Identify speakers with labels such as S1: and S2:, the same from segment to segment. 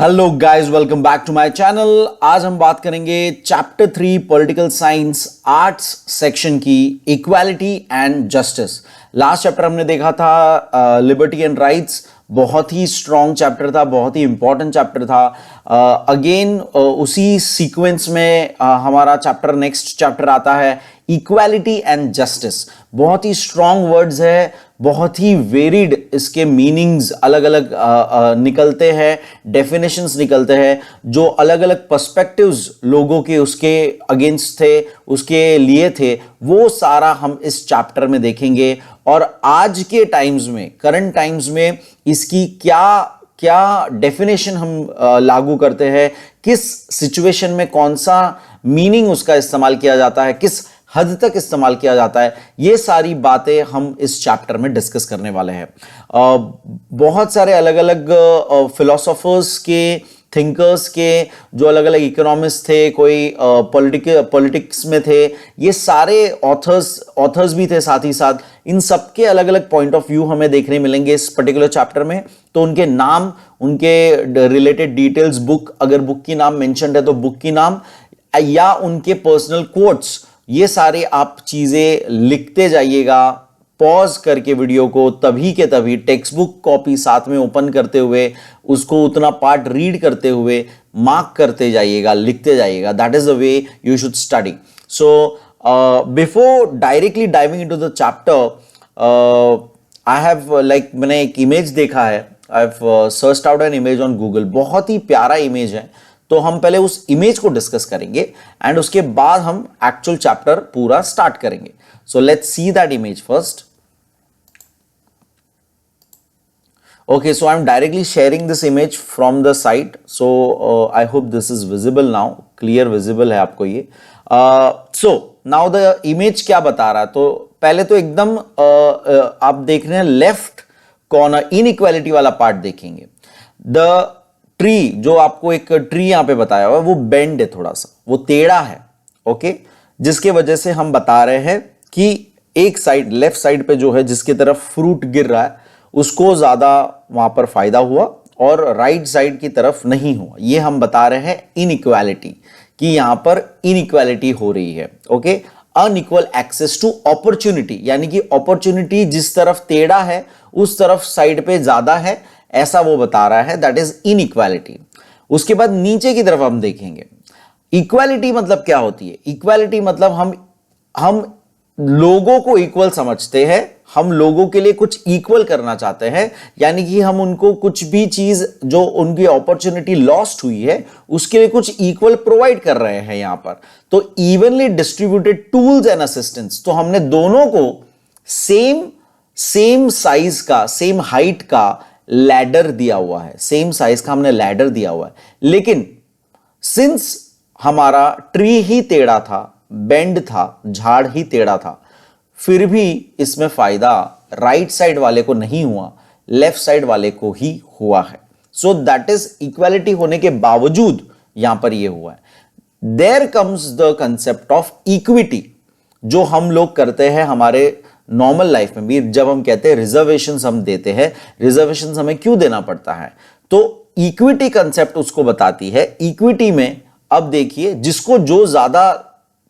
S1: Hello guys, welcome back to my channel. आज हम बात करेंगे chapter 3 political science arts section की equality and justice. Last chapter हमने देखा था लिबर्टी एंड राइट्स। बहुत ही स्ट्रॉन्ग चैप्टर था, बहुत ही इंपॉर्टेंट चैप्टर था। अगेन उसी सीक्वेंस में हमारा चैप्टर नेक्स्ट चैप्टर आता है इक्वालिटी एंड जस्टिस। बहुत ही स्ट्रॉन्ग वर्ड्स है, बहुत ही वेरिड इसके मीनिंग्स अलग अलग निकलते हैं, डेफिनेशंस निकलते हैं, जो अलग अलग पर्सपेक्टिव्स लोगों के उसके अगेंस्ट थे, उसके लिए थे, वो सारा हम इस चैप्टर में देखेंगे। और आज के टाइम्स में, करंट टाइम्स में इसकी क्या क्या डेफिनेशन हम लागू करते हैं, किस सिचुएशन में कौन सा मीनिंग उसका इस्तेमाल किया जाता है, किस हद तक इस्तेमाल किया जाता है, ये सारी बातें हम इस चैप्टर में डिस्कस करने वाले हैं। बहुत सारे अलग अलग फिलोसोफर्स के, थिंकर्स के, जो अलग अलग इकोनॉमिस्ट थे, कोई पॉलिटिक्स में थे, ये सारे ऑथर्स भी थे साथ ही साथ। इन सबके अलग अलग पॉइंट ऑफ व्यू हमें देखने मिलेंगे इस पर्टिकुलर चैप्टर में। तो उनके नाम, उनके रिलेटेड डिटेल्स, बुक, अगर बुक की नाम मेंशन्ड है तो बुक की नाम, या उनके पर्सनल कोट्स, ये सारे आप चीजें लिखते जाइएगा पॉज करके वीडियो को, तभी के तभी टेक्स्ट बुक कॉपी साथ में ओपन करते हुए उसको उतना पार्ट रीड करते हुए मार्क करते जाइएगा, लिखते जाइएगा। That is the way you should study. So before directly diving into the chapter, I have मैंने एक इमेज देखा है, I have searched out an image on Google. बहुत ही प्यारा इमेज है, तो हम पहले उस इमेज को डिस्कस करेंगे एंड उसके बाद हम एक्चुअल चैप्टर पूरा स्टार्ट करेंगे। So let's see that image first. Okay, so I am directly sharing this image from the site. So I hope this is visible now, clear visible है आपको ये। So now the image क्या बता रहा है, तो पहले तो एकदम आप देख रहे हैं लेफ्ट कॉर्नर, इनइक्वालिटी वाला पार्ट देखेंगे। द ट्री, जो आपको एक ट्री यहां पे बताया हुआ है, वो बेंड है, थोड़ा सा वो टेढ़ा है, ओके, जिसके वजह से हम बता रहे हैं कि एक साइड, लेफ्ट साइड पे जो है, जिसकी तरफ फ्रूट गिर रहा है, उसको ज्यादा वहां पर फायदा हुआ और राइट साइड की तरफ नहीं हुआ। ये हम बता रहे हैं इनइक्वालिटी, कि यहां पर इनइक्वालिटी हो रही है। Okay, unequal access to opportunity, यानी कि अपॉर्चुनिटी जिस तरफ टेढ़ा है उस तरफ साइड पे ज्यादा है, ऐसा वो बता रहा है। That is inequality. उसके बाद नीचे की तरफ हम देखेंगे इक्वालिटी मतलब क्या होती है। इक्वालिटी मतलब हम लोगों को इक्वल समझते हैं, हम लोगों के लिए कुछ इक्वल करना चाहते हैं, यानी कि हम उनको कुछ भी चीज जो उनकी अपॉर्चुनिटी लॉस्ट हुई है उसके लिए कुछ इक्वल प्रोवाइड कर रहे हैं यहां पर। तो evenly distributed tools and assistance, तो हमने दोनों को सेम साइज का, सेम हाइट का लैडर दिया हुआ है, सेम साइज का हमने लैडर दिया हुआ है। लेकिन सिंस हमारा ट्री ही टेढ़ा था, बेंड था, झाड़ ही टेढ़ा था, फिर भी इसमें फायदा राइट साइड वाले को नहीं हुआ, लेफ्ट साइड वाले को ही हुआ है। सो दैट इज इक्वालिटी होने के बावजूद यहां पर यह हुआ है। There comes the concept of equity, जो हम लोग करते हैं हमारे नॉर्मल लाइफ में भी। जब हम कहते हैं रिजर्वेशंस हम देते हैं, रिजर्वेशंस हमें क्यों देना पड़ता है, तो इक्विटी कंसेप्ट उसको बताती है। इक्विटी में अब देखिए, जिसको जो ज्यादा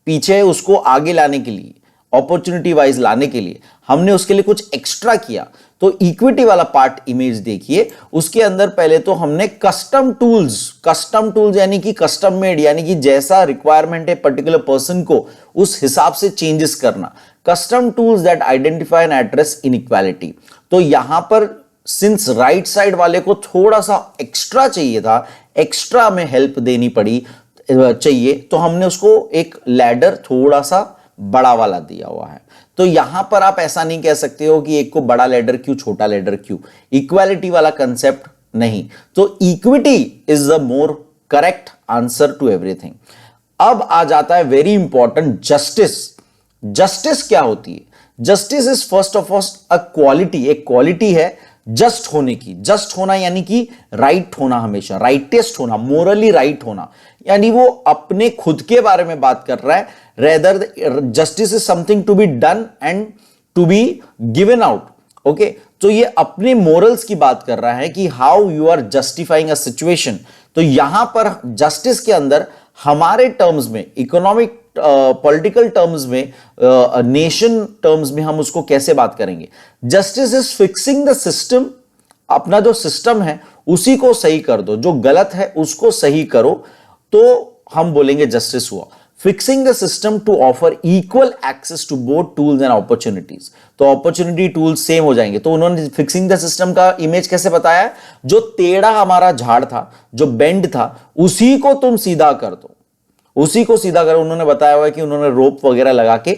S1: पीछे है उसको आगे लाने के लिए, अपॉर्चुनिटी वाइज लाने के लिए हमने उसके लिए कुछ एक्स्ट्रा किया। तो इक्विटी वाला पार्ट इमेज देखिए, उसके अंदर पहले तो हमने कस्टम टूल्स यानी कि कस्टम मेड, यानी कि जैसा रिक्वायरमेंट है पर्टिकुलर पर्सन को, उस हिसाब से चेंजेस करना। Custom tools that identify and address inequality. तो यहां पर सिंस राइट साइड वाले को थोड़ा सा एक्स्ट्रा चाहिए था, एक्स्ट्रा में हेल्प देनी पड़ी चाहिए, तो हमने उसको एक लैडर थोड़ा सा बड़ा वाला दिया हुआ है। तो यहां पर आप ऐसा नहीं कह सकते हो कि एक को बड़ा लैडर क्यों, छोटा लैडर क्यों, इक्वालिटी वाला कंसेप्ट नहीं। तो equity is the more correct answer to everything. अब आ जाता है वेरी इंपॉर्टेंट जस्टिस। जस्टिस क्या होती है? Justice is first of all a quality, एक क्वालिटी है जस्ट होने की। जस्ट होना यानी कि राइट होना, हमेशा राइटेस्ट होना, मोरली राइट होना, यानी वो अपने खुद के बारे में बात कर रहा है। Rather justice is something to be done and to be given out. Okay, तो ये अपने मोरल्स की बात कर रहा है कि how you are justifying a situation. तो यहां पर जस्टिस के अंदर हमारे टर्म्स में, इकोनॉमिक पॉलिटिकल टर्म्स में, नेशन टर्म्स में हम उसको कैसे बात करेंगे? Justice is fixing the system, अपना जो सिस्टम है उसी को सही कर दो, जो गलत है उसको सही करो, तो हम बोलेंगे जस्टिस हुआ। Fixing the system to offer equal access to both tools and opportunities, तो अपॉर्चुनिटी टूल्स सेम हो जाएंगे। तो उन्होंने फिक्सिंग द सिस्टम का इमेज कैसे बताया? जो टेढ़ा हमारा झाड़ था, जो बेंड था, उसी को तुम सीधा कर दो, उसी को सीधा करो। उन्होंने बताया हुआ है कि उन्होंने रोप वगैरह लगा के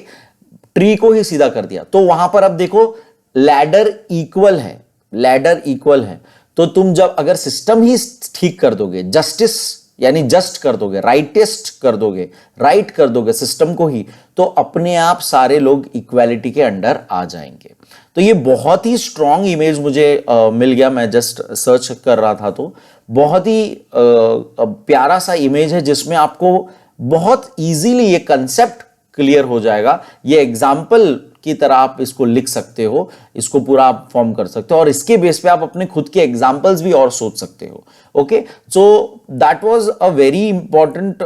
S1: ट्री को ही सीधा कर दिया। तो वहां पर अब देखो लैडर इक्वल है, लैडर इक्वल है। तो तुम जब अगर सिस्टम ही ठीक कर दोगे, जस्टिस यानी जस्ट कर दोगे, राइटेस्ट कर दोगे, राइट कर दोगे सिस्टम को ही, तो अपने आप सारे लोग इक्वालिटी के अंडर आ जाएंगे। तो ये बहुत ही स्ट्रॉन्ग इमेज मुझे मिल गया, मैं जस्ट सर्च कर रहा था, तो बहुत ही प्यारा सा इमेज है जिसमें आपको बहुत इजीली ये कंसेप्ट क्लियर हो जाएगा। ये एग्जाम्पल की तरह आप इसको लिख सकते हो, इसको पूरा आप फॉर्म कर सकते हो, और इसके बेस पे आप अपने खुद के एग्जाम्पल्स भी और सोच सकते हो। Okay, so that was a very important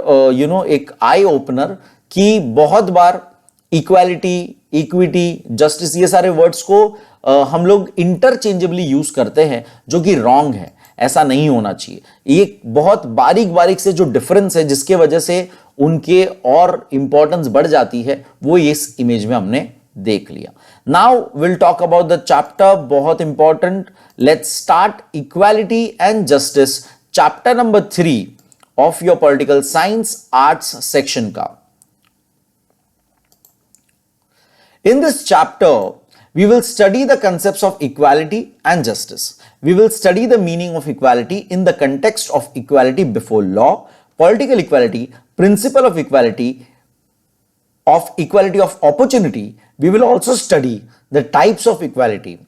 S1: एक आई ओपनर कि बहुत बार इक्वालिटी, इक्विटी, जस्टिस, ये सारे वर्ड्स को हम लोग इंटरचेंजेबली यूज करते हैं, जो कि रॉन्ग है। ऐसा नहीं होना चाहिए। ये बहुत बारीक बारीक से जो डिफरेंस है जिसके वजह से उनके और इंपॉर्टेंस बढ़ जाती है, वो इस इमेज में हमने देख लिया। Now will talk about the chapter, बहुत important. Let's start equality and justice, chapter number 3 of your political science arts section का। In this chapter, we will study the concepts of equality and justice. We will study the meaning of equality in the context of equality before law, political equality, principle of equality of opportunity. We will also study the types of equality.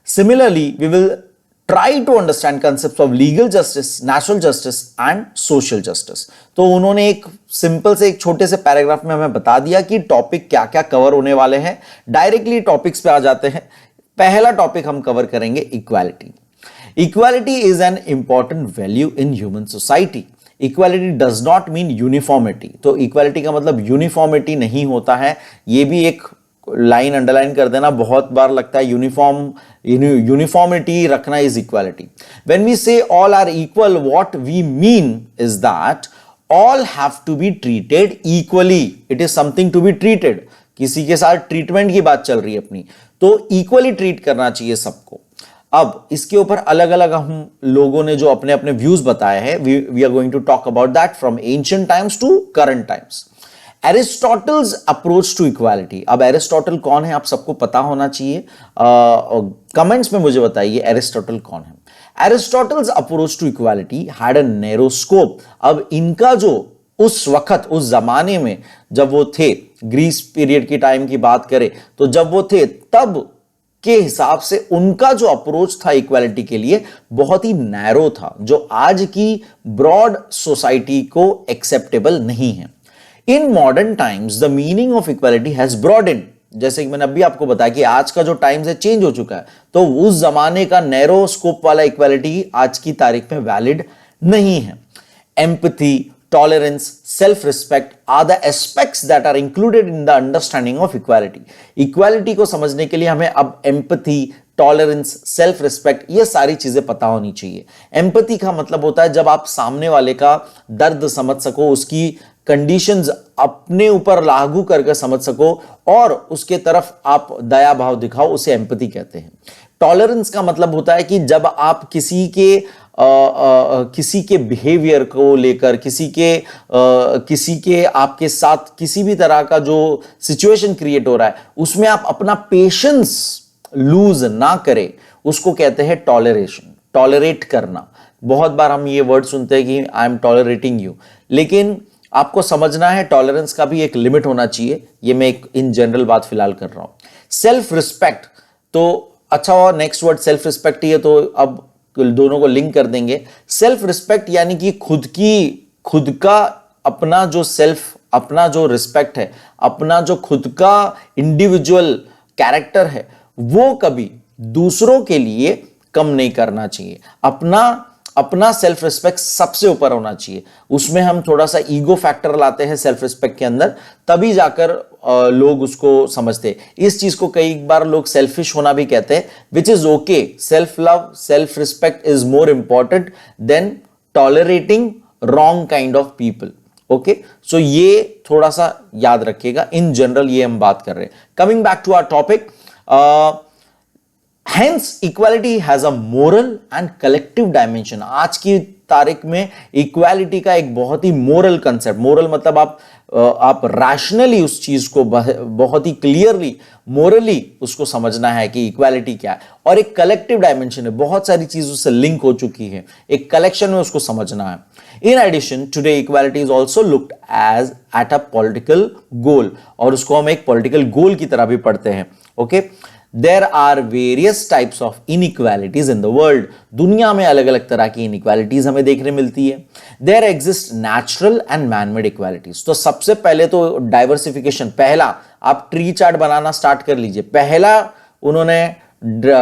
S1: Similarly, we will try to understand concepts of legal justice, natural justice and social justice. तो उन्होंने एक simple से एक छोटे से paragraph में हमें बता दिया कि टॉपिक क्या क्या कवर होने वाले हैं। डायरेक्टली टॉपिक्स पे आ जाते हैं। पहला टॉपिक हम कवर करेंगे equality. Equality is an important value in human society. Equality does not mean uniformity. तो इक्वालिटी का मतलब यूनिफॉर्मिटी नहीं होता है। ये भी एक लाइन अंडरलाइन कर देना, बहुत बार लगता है यूनिफॉर्मिटी रखना is equality. When we say all are equal, what we mean is that all have to be treated equally. It is something to be treated. किसी के साथ ट्रीटमेंट की बात चल रही है अपनी, तो इक्वली ट्रीट करना चाहिए सबको। अब इसके ऊपर अलग अलग हम लोगों ने जो अपने अपने व्यूज बताए हैं, we are going to talk about that from ancient times to current times. Aristotle's approach to equality. अब एरिस्टोटल कौन है आप सबको पता होना चाहिए। कमेंट्स में मुझे बताइए एरिस्टोटल कौन है। Aristotle's approach to equality had a narrow scope. अब इनका जो उस वक्त, उस जमाने में जब वो थे, ग्रीस पीरियड की टाइम की बात करें तो जब वो थे तब के हिसाब से उनका जो अप्रोच था इक्वालिटी के लिए बहुत ही नैरो था, जो आज की ब्रॉड सोसाइटी को एक्सेप्टेबल नहीं है। In modern times the meaning of equality has broadened. जैसे कि मैंने अभी आपको बताया कि आज का जो टाइम्स है चेंज हो चुका है, तो उस जमाने का नैरो स्कोप वाला इक्वालिटी आज की तारीख में वैलिड नहीं है। Empathy, tolerance, self respect are the aspects that are included in the understanding of equality. Equality को समझने के लिए हमें अब एम्पैथी, टॉलरेंस, सेल्फ रिस्पेक्ट, ये सारी चीजें पता होनी चाहिए। एम्पैथी का मतलब होता है जब आप सामने वाले का दर्द समझ सको, उसकी कंडीशंस अपने ऊपर लागू करके समझ सको और उसके तरफ आप दया भाव दिखाओ, उसे एम्पैथी कहते हैं। टॉलरेंस का मतलब होता है कि जब आप किसी के बिहेवियर को लेकर, किसी के आपके साथ किसी भी तरह का जो सिचुएशन क्रिएट हो रहा है उसमें आप अपना पेशेंस लूज ना करें, उसको कहते हैं टॉलरेशन, टॉलरेट करना। बहुत बार हम ये वर्ड सुनते हैं कि आई एम टॉलरेटिंग यू, लेकिन आपको समझना है टॉलरेंस का भी एक लिमिट होना चाहिए। ये मैं एक इन जनरल बात फिलहाल कर रहा हूं। सेल्फ रिस्पेक्ट, तो अच्छा हुआ नेक्स्ट वर्ड सेल्फ रिस्पेक्ट ही है, तो अब दोनों को लिंक कर देंगे। सेल्फ रिस्पेक्ट यानी कि खुद का अपना जो सेल्फ, अपना जो रिस्पेक्ट है, अपना जो खुद का इंडिविजुअल कैरेक्टर है, वो कभी दूसरों के लिए कम नहीं करना चाहिए। अपना अपना सेल्फ रिस्पेक्ट सबसे ऊपर होना चाहिए। उसमें हम थोड़ा सा ईगो फैक्टर लाते हैं सेल्फ रिस्पेक्ट के अंदर, तभी जाकर लोग उसको समझते हैं। इस चीज को कई बार लोग सेल्फिश होना भी कहते हैं, which is okay. Self love, self respect is more important than tolerating wrong kind of people. Okay, so ये थोड़ा सा याद रखिएगा। इन जनरल ये हम बात कर रहे हैं। Coming back to our topic, hence equality has a moral and collective dimension. आज की तारीख में इक्वालिटी का एक बहुत ही मोरल कंसेप्ट, मोरल मतलब आप रैशनली उस चीज को बहुत ही क्लियरली मोरली उसको समझना है कि इक्वालिटी क्या है, और एक कलेक्टिव डायमेंशन है, बहुत सारी चीजों से लिंक हो चुकी है, एक कलेक्शन में उसको समझना है। In addition today equality is also looked as at a political goal, और उसको हम एक पॉलिटिकल गोल की तरह भी पढ़ते हैं। Okay, there are various types of inequalities in the world. दुनिया में अलग अलग तरह की इनइक्वालिटीज हमें देखने मिलती है। There exist natural and manmade equalities. तो सबसे पहले तो डाइवर्सिफिकेशन, पहला आप ट्री चार्ट बनाना स्टार्ट कर लीजिए। पहला उन्होंने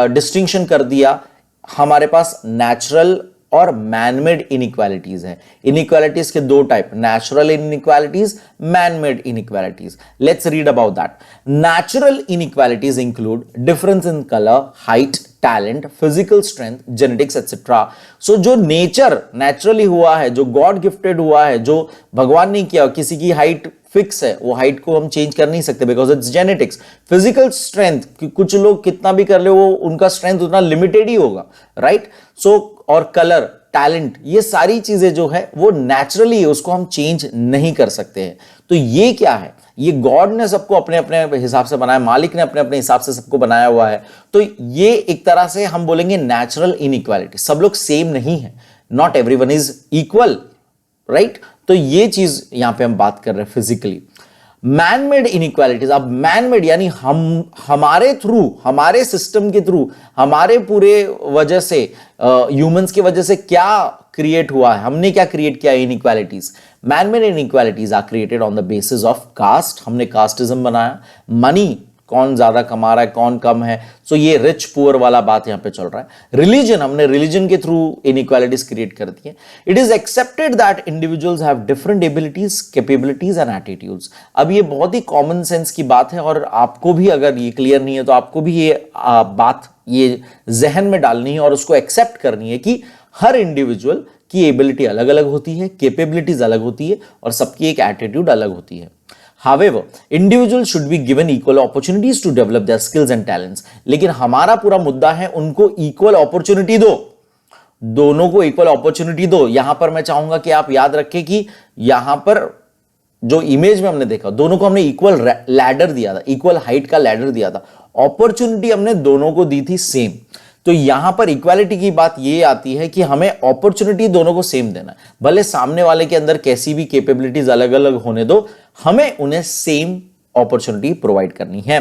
S1: डिस्टिंक्शन कर दिया, हमारे पास नेचुरल और मैनमेड इनइक्वालिटीज है। इनइक्वालिटीज के दो type, natural inequalities, manmade inequalities. Let's read about that. Natural inequalities include difference in colour, height, talent, physical strength, genetics etcetera. So जो नेचर नेचुरली हुआ है, जो गॉड गिफ्टेड हुआ है, जो भगवान ने किया, किसी की हाइट फिक्स है, वो हाइट को हम चेंज कर नहीं सकते because it's genetics. Physical strength, कुछ लोग कितना भी कर ले वो उनका स्ट्रेंथ उतना लिमिटेड ही होगा, राइट। सो और कलर, टैलेंट, ये सारी चीजें जो है वो नेचुरली है, उसको हम चेंज नहीं कर सकते हैं। तो ये क्या है, ये गॉड ने सबको अपने अपने हिसाब से बनाया, मालिक ने अपने अपने हिसाब से सबको बनाया हुआ है। तो ये एक तरह से हम बोलेंगे नेचुरल इनइक्वालिटी। सब लोग सेम नहीं है, not everyone is equal, right. तो ये चीज यहां पे हम बात कर रहे हैं फिजिकली। मैनमेड इनइक्वालिटीज, अब मैनमेड यानी हमारे थ्रू, हमारे सिस्टम के थ्रू, हमारे पूरे वजह से, ह्यूमंस की वजह से क्या क्रिएट हुआ है, हमने क्या क्रिएट किया inequalities. Manmade inequalities are created on the basis of caste, हमने कास्टिज्म बनाया। मनी, कौन ज्यादा कमा रहा है, कौन कम है, सो ये रिच पुअर वाला बात यहां पे चल रहा है। रिलीजन, हमने रिलीजन के थ्रू इनइक्वालिटीज क्रिएट कर दी है। It is accepted that individuals have different abilities, capabilities and attitudes. अब ये बहुत ही कॉमन सेंस की बात है, और आपको भी अगर ये क्लियर नहीं है तो आपको भी ये बात ये जहन में डालनी है और उसको एक्सेप्ट करनी है कि हर इंडिविजुअल की एबिलिटी अलग अलग होती है, कैपेबिलिटीज अलग होती है, और सबकी एक एटीट्यूड अलग होती है। However, individuals should be given equal opportunities to develop their skills and talents. लेकिन हमारा पूरा मुद्दा है उनको इक्वल अपॉर्चुनिटी दो, दोनों को इक्वल अपॉर्चुनिटी दो। यहां पर मैं चाहूंगा कि आप याद रखें कि यहां पर जो इमेज में हमने देखा, दोनों को हमने इक्वल लैडर दिया था, इक्वल हाइट का लैडर दिया था, अपॉर्चुनिटी हमने दोनों को दी थी सेम। तो यहां पर इक्वालिटी की बात ये आती है कि हमें अपॉर्चुनिटी दोनों को सेम देना है। भले सामने वाले के अंदर कैसी भी कैपेबिलिटीज अलग अलग होने दो, हमें उन्हें सेम अपॉर्चुनिटी प्रोवाइड करनी है।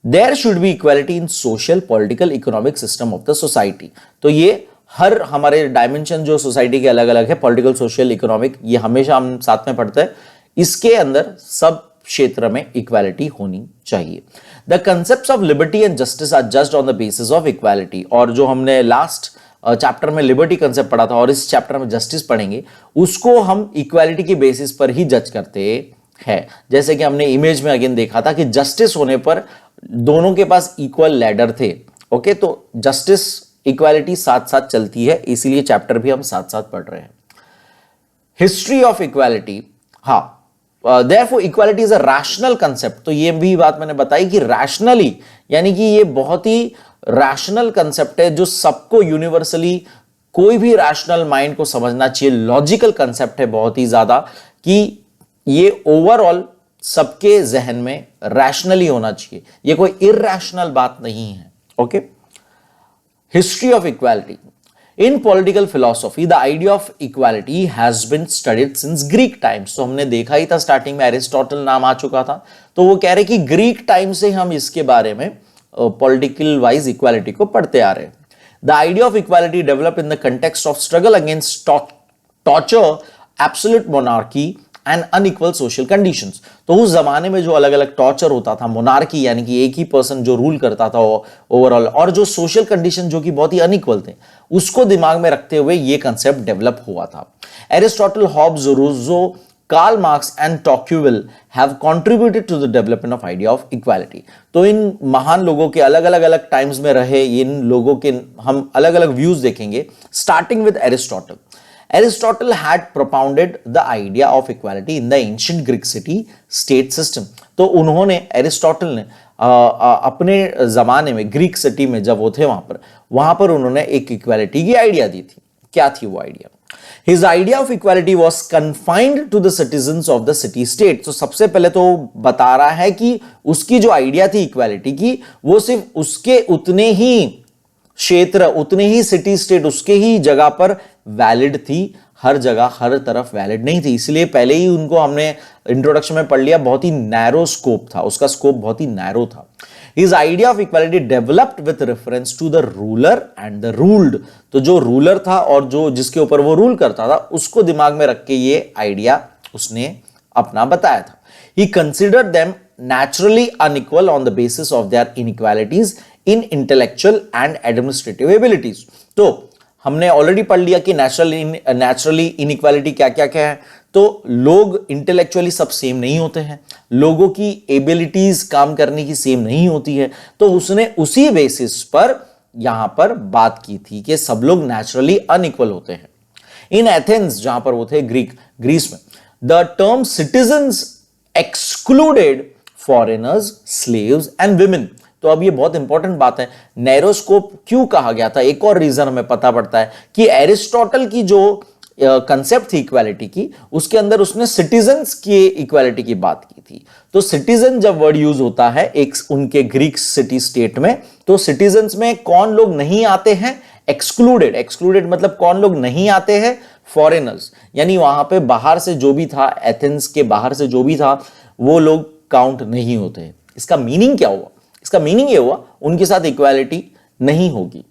S1: There should be equality in social, political, economic system of the society. तो ये हर हमारे डायमेंशन जो सोसाइटी के अलग अलग है, पॉलिटिकल, सोशल, इकोनॉमिक, ये हमेशा हम साथ में पढ़ते हैं। इसके अंदर सब क्षेत्र में इक्वालिटी होनी चाहिए। The concepts of liberty and justice are judged on the basis of equality. और जो हमने लास्ट चैप्टर में लिबर्टी कंसेप्ट पढ़ा था और इस चैप्टर में जस्टिस पढ़ेंगे, उसको हम इक्वालिटी के बेसिस पर ही जज करते हैं। जैसे कि हमने इमेज में अगेन देखा था कि जस्टिस होने पर दोनों के पास इक्वल लैडर थे। ओके, तो जस्टिस, इक्वालिटी साथ साथ चलती है, इसीलिए चैप्टर भी हम साथ साथ पढ़ रहे हैं। हिस्ट्री ऑफ इक्वालिटी, हाँ, therefore equality is a rational concept। तो ये भी बात मैंने बताई कि रैशनली, यानी कि ये बहुत ही रैशनल कंसेप्ट है जो सबको यूनिवर्सली, कोई भी रैशनल माइंड को समझना चाहिए। लॉजिकल कंसेप्ट है बहुत ही ज्यादा, कि ये ओवरऑल सबके जहन में रैशनली होना चाहिए, ये कोई इरैशनल बात नहीं है। Okay, history of equality. In political philosophy, the idea of equality has been studied since Greek times। तो हमने देखा ही था स्टार्टिंग में एरिस्टोटल नाम आ चुका था, तो वो कह रहे कि ग्रीक टाइम से हम इसके बारे में पॉलिटिकल वाइज इक्वालिटी को पढ़ते आ रहे हैं। The idea of equality develop in the context of struggle against torture, absolute monarchy and unequal social conditions. तो उस जमाने में जो अलग अलग टॉर्चर होता था, मोनार्की यानी कि एक ही पर्सन जो रूल करता था ओवरऑल, और जो सोशल कंडीशन जो कि बहुत ही अनइक्वल थे, उसको दिमाग में रखते हुए ये कंसेप्ट डेवलप हुआ था। Aristotle, Hobbes, Rousseau, Karl Marx and Tocqueville have contributed to the development of idea of equality. तो इन महान लोगों के अलग अलग टाइम्स में रहे इन लोगों के हम अलग अलग व्यूज देखेंगे, starting with Aristotle. Aristotle had propounded the idea of equality in the ancient Greek city state system। तो उन्होंने, एरिस्टोटल ने अपने जमाने में ग्रीक सिटी में जब वो थे वहां पर उन्होंने एक इक्वालिटी की आइडिया दी थी। क्या थी वो idea? His idea of equality was confined to the citizens of the city state। तो सबसे पहले तो बता रहा है कि उसकी जो आइडिया थी इक्वालिटी की, वो सिर्फ उसके उतने ही क्षेत्र, उतने ही सिटी स्टेट, उसके ही जगह पर वैलिड थी, हर जगह हर तरफ वैलिड नहीं थी। इसलिए पहले ही उनको हमने इंट्रोडक्शन में पढ़ लिया, बहुत ही नैरो स्कोप था, उसका स्कोप बहुत ही नैरो था। His idea of equality developed with reference to the ruler and the ruled। तो जो रूलर था और जो जिसके ऊपर वो रूल करता था, उसको दिमाग में रख के ये आइडिया उसने अपना बताया था। He considered them naturally unequal on the basis of their inequalities in intellectual and administrative abilities। तो हमने ऑलरेडी पढ़ लिया कि नेचुरली इनइक्वालिटी क्या क्या क्या है। तो लोग इंटेलेक्चुअली सब सेम नहीं होते हैं, लोगों की एबिलिटीज काम करने की सेम नहीं होती है। तो उसने उसी बेसिस पर यहां पर बात की थी कि सब लोग नेचुरली अनइक्वल होते हैं। इन एथेंस, जहां पर वो थे ग्रीस में, the term citizens excluded foreigners, slaves and women. तो अब ये बहुत इंपॉर्टेंट बात है, नैरोस्कोप क्यों कहा गया था? एक और रीजन हमें पता पड़ता है कि एरिस्टोटल की जो कंसेप्ट थी इक्वालिटी की, उसके अंदर उसने सिटीजन्स की इक्वालिटी की बात की थी। तो सिटीजन जब वर्ड यूज होता है एक उनके ग्रीक सिटी स्टेट में, तो सिटीजन्स में कौन लोग नहीं आते हैं? एक्सक्लूडेड। एक्सक्लूडेड मतलब कौन लोग नहीं आते हैं? फॉरेनर्स, यानी वहां पे बाहर से जो भी था, एथेंस के बाहर से जो भी था, वो लोग काउंट नहीं होते। इसका मीनिंग क्या हुआ? इसका मीनिंग ये हुआ उनके साथ इक्वालिटी नहीं होगी।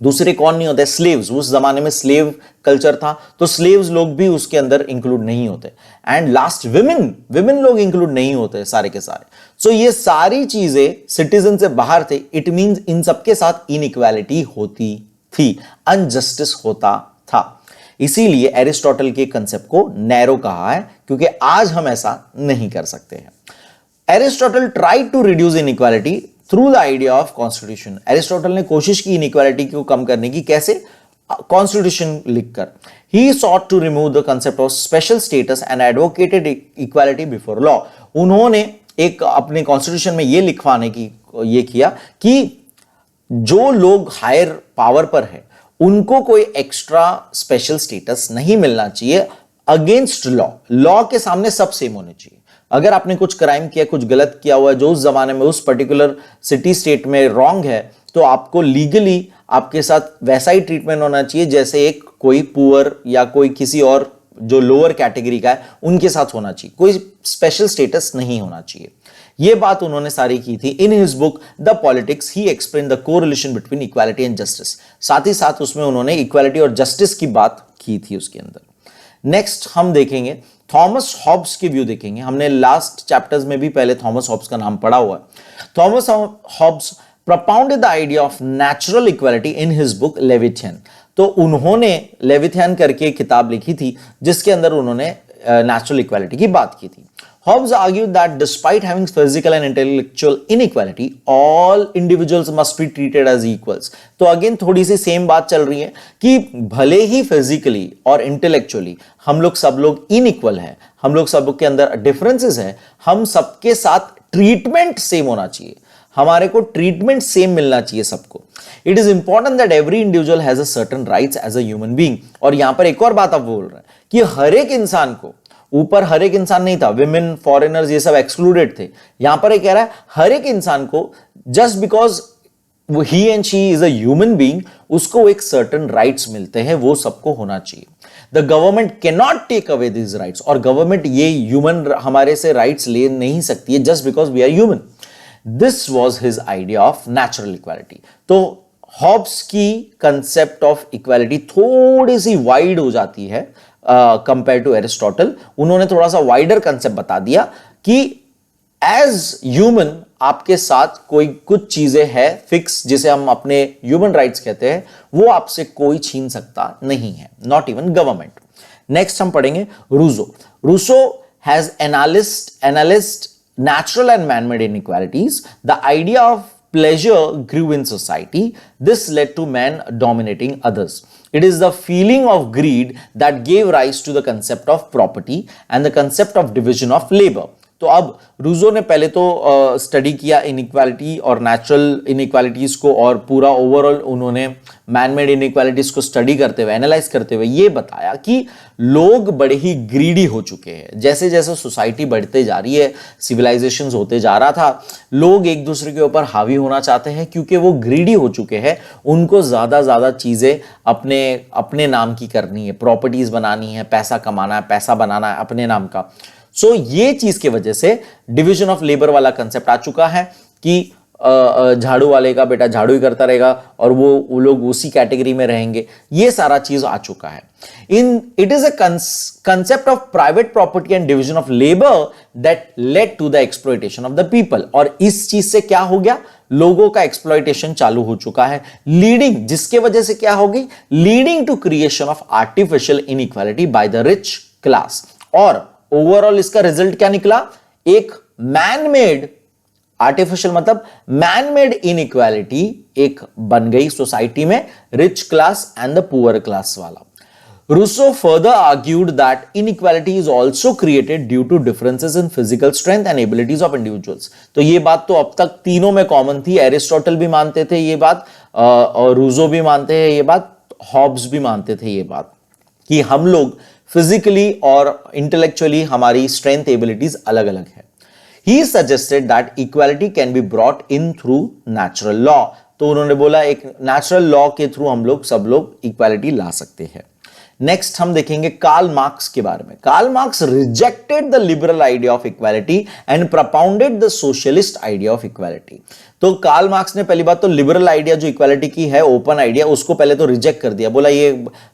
S1: दूसरे कौन नहीं होते? स्लेव्स। उस जमाने में स्लेव कल्चर था, तो स्लेव्स लोग भी उसके अंदर इंक्लूड नहीं होते। एंड लास्ट, विमेन लोग इंक्लूड नहीं होते सारे के सारे। सो ये सारी चीजें सिटीजन से बाहर थे। इट मींस इन सबके साथ इनइक्वालिटी होती थी, अनजस्टिस होता था। इसीलिए एरिस्टोटल के कंसेप्ट को नैरो कहा है, क्योंकि आज हम ऐसा नहीं कर सकते हैं। Aristotle tried to reduce inequality through the idea of constitution. Aristotle ने कोशिश की इनइक्वालिटी को कम करने की, कैसे? कॉन्स्टिट्यूशन लिखकर। He sought to remove the concept of special status and advocated equality before law. उन्होंने एक अपने कॉन्स्टिट्यूशन में यह लिखवाने की ये किया कि जो लोग हायर पावर पर है उनको कोई एक्स्ट्रा स्पेशल स्टेटस नहीं मिलना चाहिए अगेंस्ट लॉ के सामने सब सेम होने चाहिए। अगर आपने कुछ क्राइम किया, कुछ गलत किया हुआ है जो उस जमाने में उस पर्टिकुलर सिटी स्टेट में रॉन्ग है, तो आपको लीगली आपके साथ वैसा ही ट्रीटमेंट होना चाहिए जैसे एक कोई पुअर या कोई किसी और जो लोअर कैटेगरी का है उनके साथ होना चाहिए। कोई स्पेशल स्टेटस नहीं होना चाहिए। यह बात उन्होंने सारी की थी। In his book the politics he explain the correlation between equality and justice. साथ ही साथ उसमें उन्होंने इक्वालिटी और जस्टिस की बात की थी उसके अंदर। नेक्स्ट हम देखेंगे थॉमस हॉब्स की व्यू देखेंगे। हमने लास्ट चैप्टर्स में भी पहले थॉमस हॉब्स का नाम पढ़ा हुआ है। Thomas Hobbes propounded the idea of natural equality in his book लेविथियन। तो उन्होंने लेविथियन करके किताब लिखी थी जिसके अंदर उन्होंने नेचुरल इक्वालिटी की बात की थी। Hobbes argued that despite having physical and intellectual inequality, all individuals must be treated as equals। तो अगेन थोड़ी सी सेम बात चल रही है कि भले ही फिजिकली और इंटेलेक्चुअली हम लोग सब लोग इनइक्वल हैं, हम लोग सब के अंदर डिफरेंसेस हैं, हम सबके साथ ट्रीटमेंट सेम होना चाहिए, हमारे को ट्रीटमेंट सेम मिलना चाहिए सबको। It is important that every individual has a certain rights as a human being. और यहां पर एक और बात आप बोल रहे हैं कि हर एक इंसान को, ऊपर हर एक इंसान नहीं था, विमेन, फॉरेनर्स ये सब एक्सक्लूडेड थे, यहां पर एक कह रहा है हर एक इंसान को just because he and she is a human being, उसको एक सर्टेन राइट्स मिलते हैं, वो सबको होना चाहिए। The government can not take away this rights. और गवर्नमेंट ये ह्यूमन हमारे से राइट्स ले नहीं सकती है just because we are human. This was his idea of natural equality. तो हॉब्स की कंसेप्ट ऑफ इक्वालिटी थोड़ी सी वाइड हो जाती है कंपेयर टू एरिस्टोटल। उन्होंने थोड़ा सा वाइडर कंसेप्ट बता दिया कि एज ह्यूमन आपके साथ कोई कुछ चीजें हैं फिक्स, जिसे हम अपने ह्यूमन राइट्स कहते हैं, वो आपसे कोई छीन सकता नहीं है, नॉट इवन गवर्नमेंट। नेक्स्ट हम पढ़ेंगे Rousseau. Rousseau has analysed natural and man-made inequalities. The idea of pleasure grew in society. This led to man dominating others. It is the feeling of greed that gave rise to the concept of property and the concept of division of labor. तो अब Rousseau ने पहले तो study किया inequality और natural inequalities को, और पूरा ओवरऑल उन्होंने मैनमेड इनइक्वालिटीज को स्टडी करते हुए, एनालाइज करते हुए ये बताया कि लोग बड़े ही ग्रीडी हो चुके हैं। जैसे जैसे सोसाइटी बढ़ते जा रही है, सिविलाइजेशंस होते जा रहा था, लोग एक दूसरे के ऊपर हावी होना चाहते हैं क्योंकि वो ग्रीडी हो चुके हैं। उनको ज्यादा चीजें अपने नाम की करनी है, प्रॉपर्टीज बनानी है, पैसा कमाना है, पैसा बनाना है अपने नाम का। सो ये चीज की वजह से डिवीजन ऑफ लेबर वाला कंसेप्ट आ चुका है कि झाड़ू वाले का बेटा झाड़ू ही करता रहेगा और वो लोग उसी कैटेगरी में रहेंगे। ये सारा चीज आ चुका है। It is a concept of private property and division of labour that led to the exploitation of the people. और इस चीज से क्या हो गया, लोगों का एक्सप्लॉयटेशन चालू हो चुका है, लीडिंग, जिसके वजह से क्या होगी, leading to creation of artificial inequality by the rich class. और ओवरऑल इसका रिजल्ट क्या निकला, एक मैन मेड, आर्टिफिशियल मतलब मैन मेड इनइक्वालिटी एक बन गई सोसाइटी में, rich class and the poor class वाला। Rousseau further argued that inequality is also created due to differences in physical strength and abilities of individuals. तो ये बात तो अब तक तीनों में कॉमन थी, एरिस्टोटल भी मानते थे ये बात, और रूसो भी मानते हैं ये बात, हॉब्स भी मानते थे ये बात, कि हम लोग फिजिकली और इंटेलेक्चुअली हमारी स्ट्रेंथ एबिलिटीज अलग अलग है। He suggested that equality can be brought in through natural law. तो उन्होंने बोला एक नेचुरल लॉ के थ्रू हम लोग सब लोग इक्वालिटी ला सकते हैं। नेक्स्ट हम देखेंगे कार्ल मार्क्स के बारे में। Karl Marx rejected the liberal idea of equality and propounded the socialist idea of equality. तो कार्ल मार्क्स ने पहली बात तो लिबरल आइडिया जो इक्वालिटी की है, ओपन आइडिया, उसको पहले तो रिजेक्ट कर दिया, बोला ये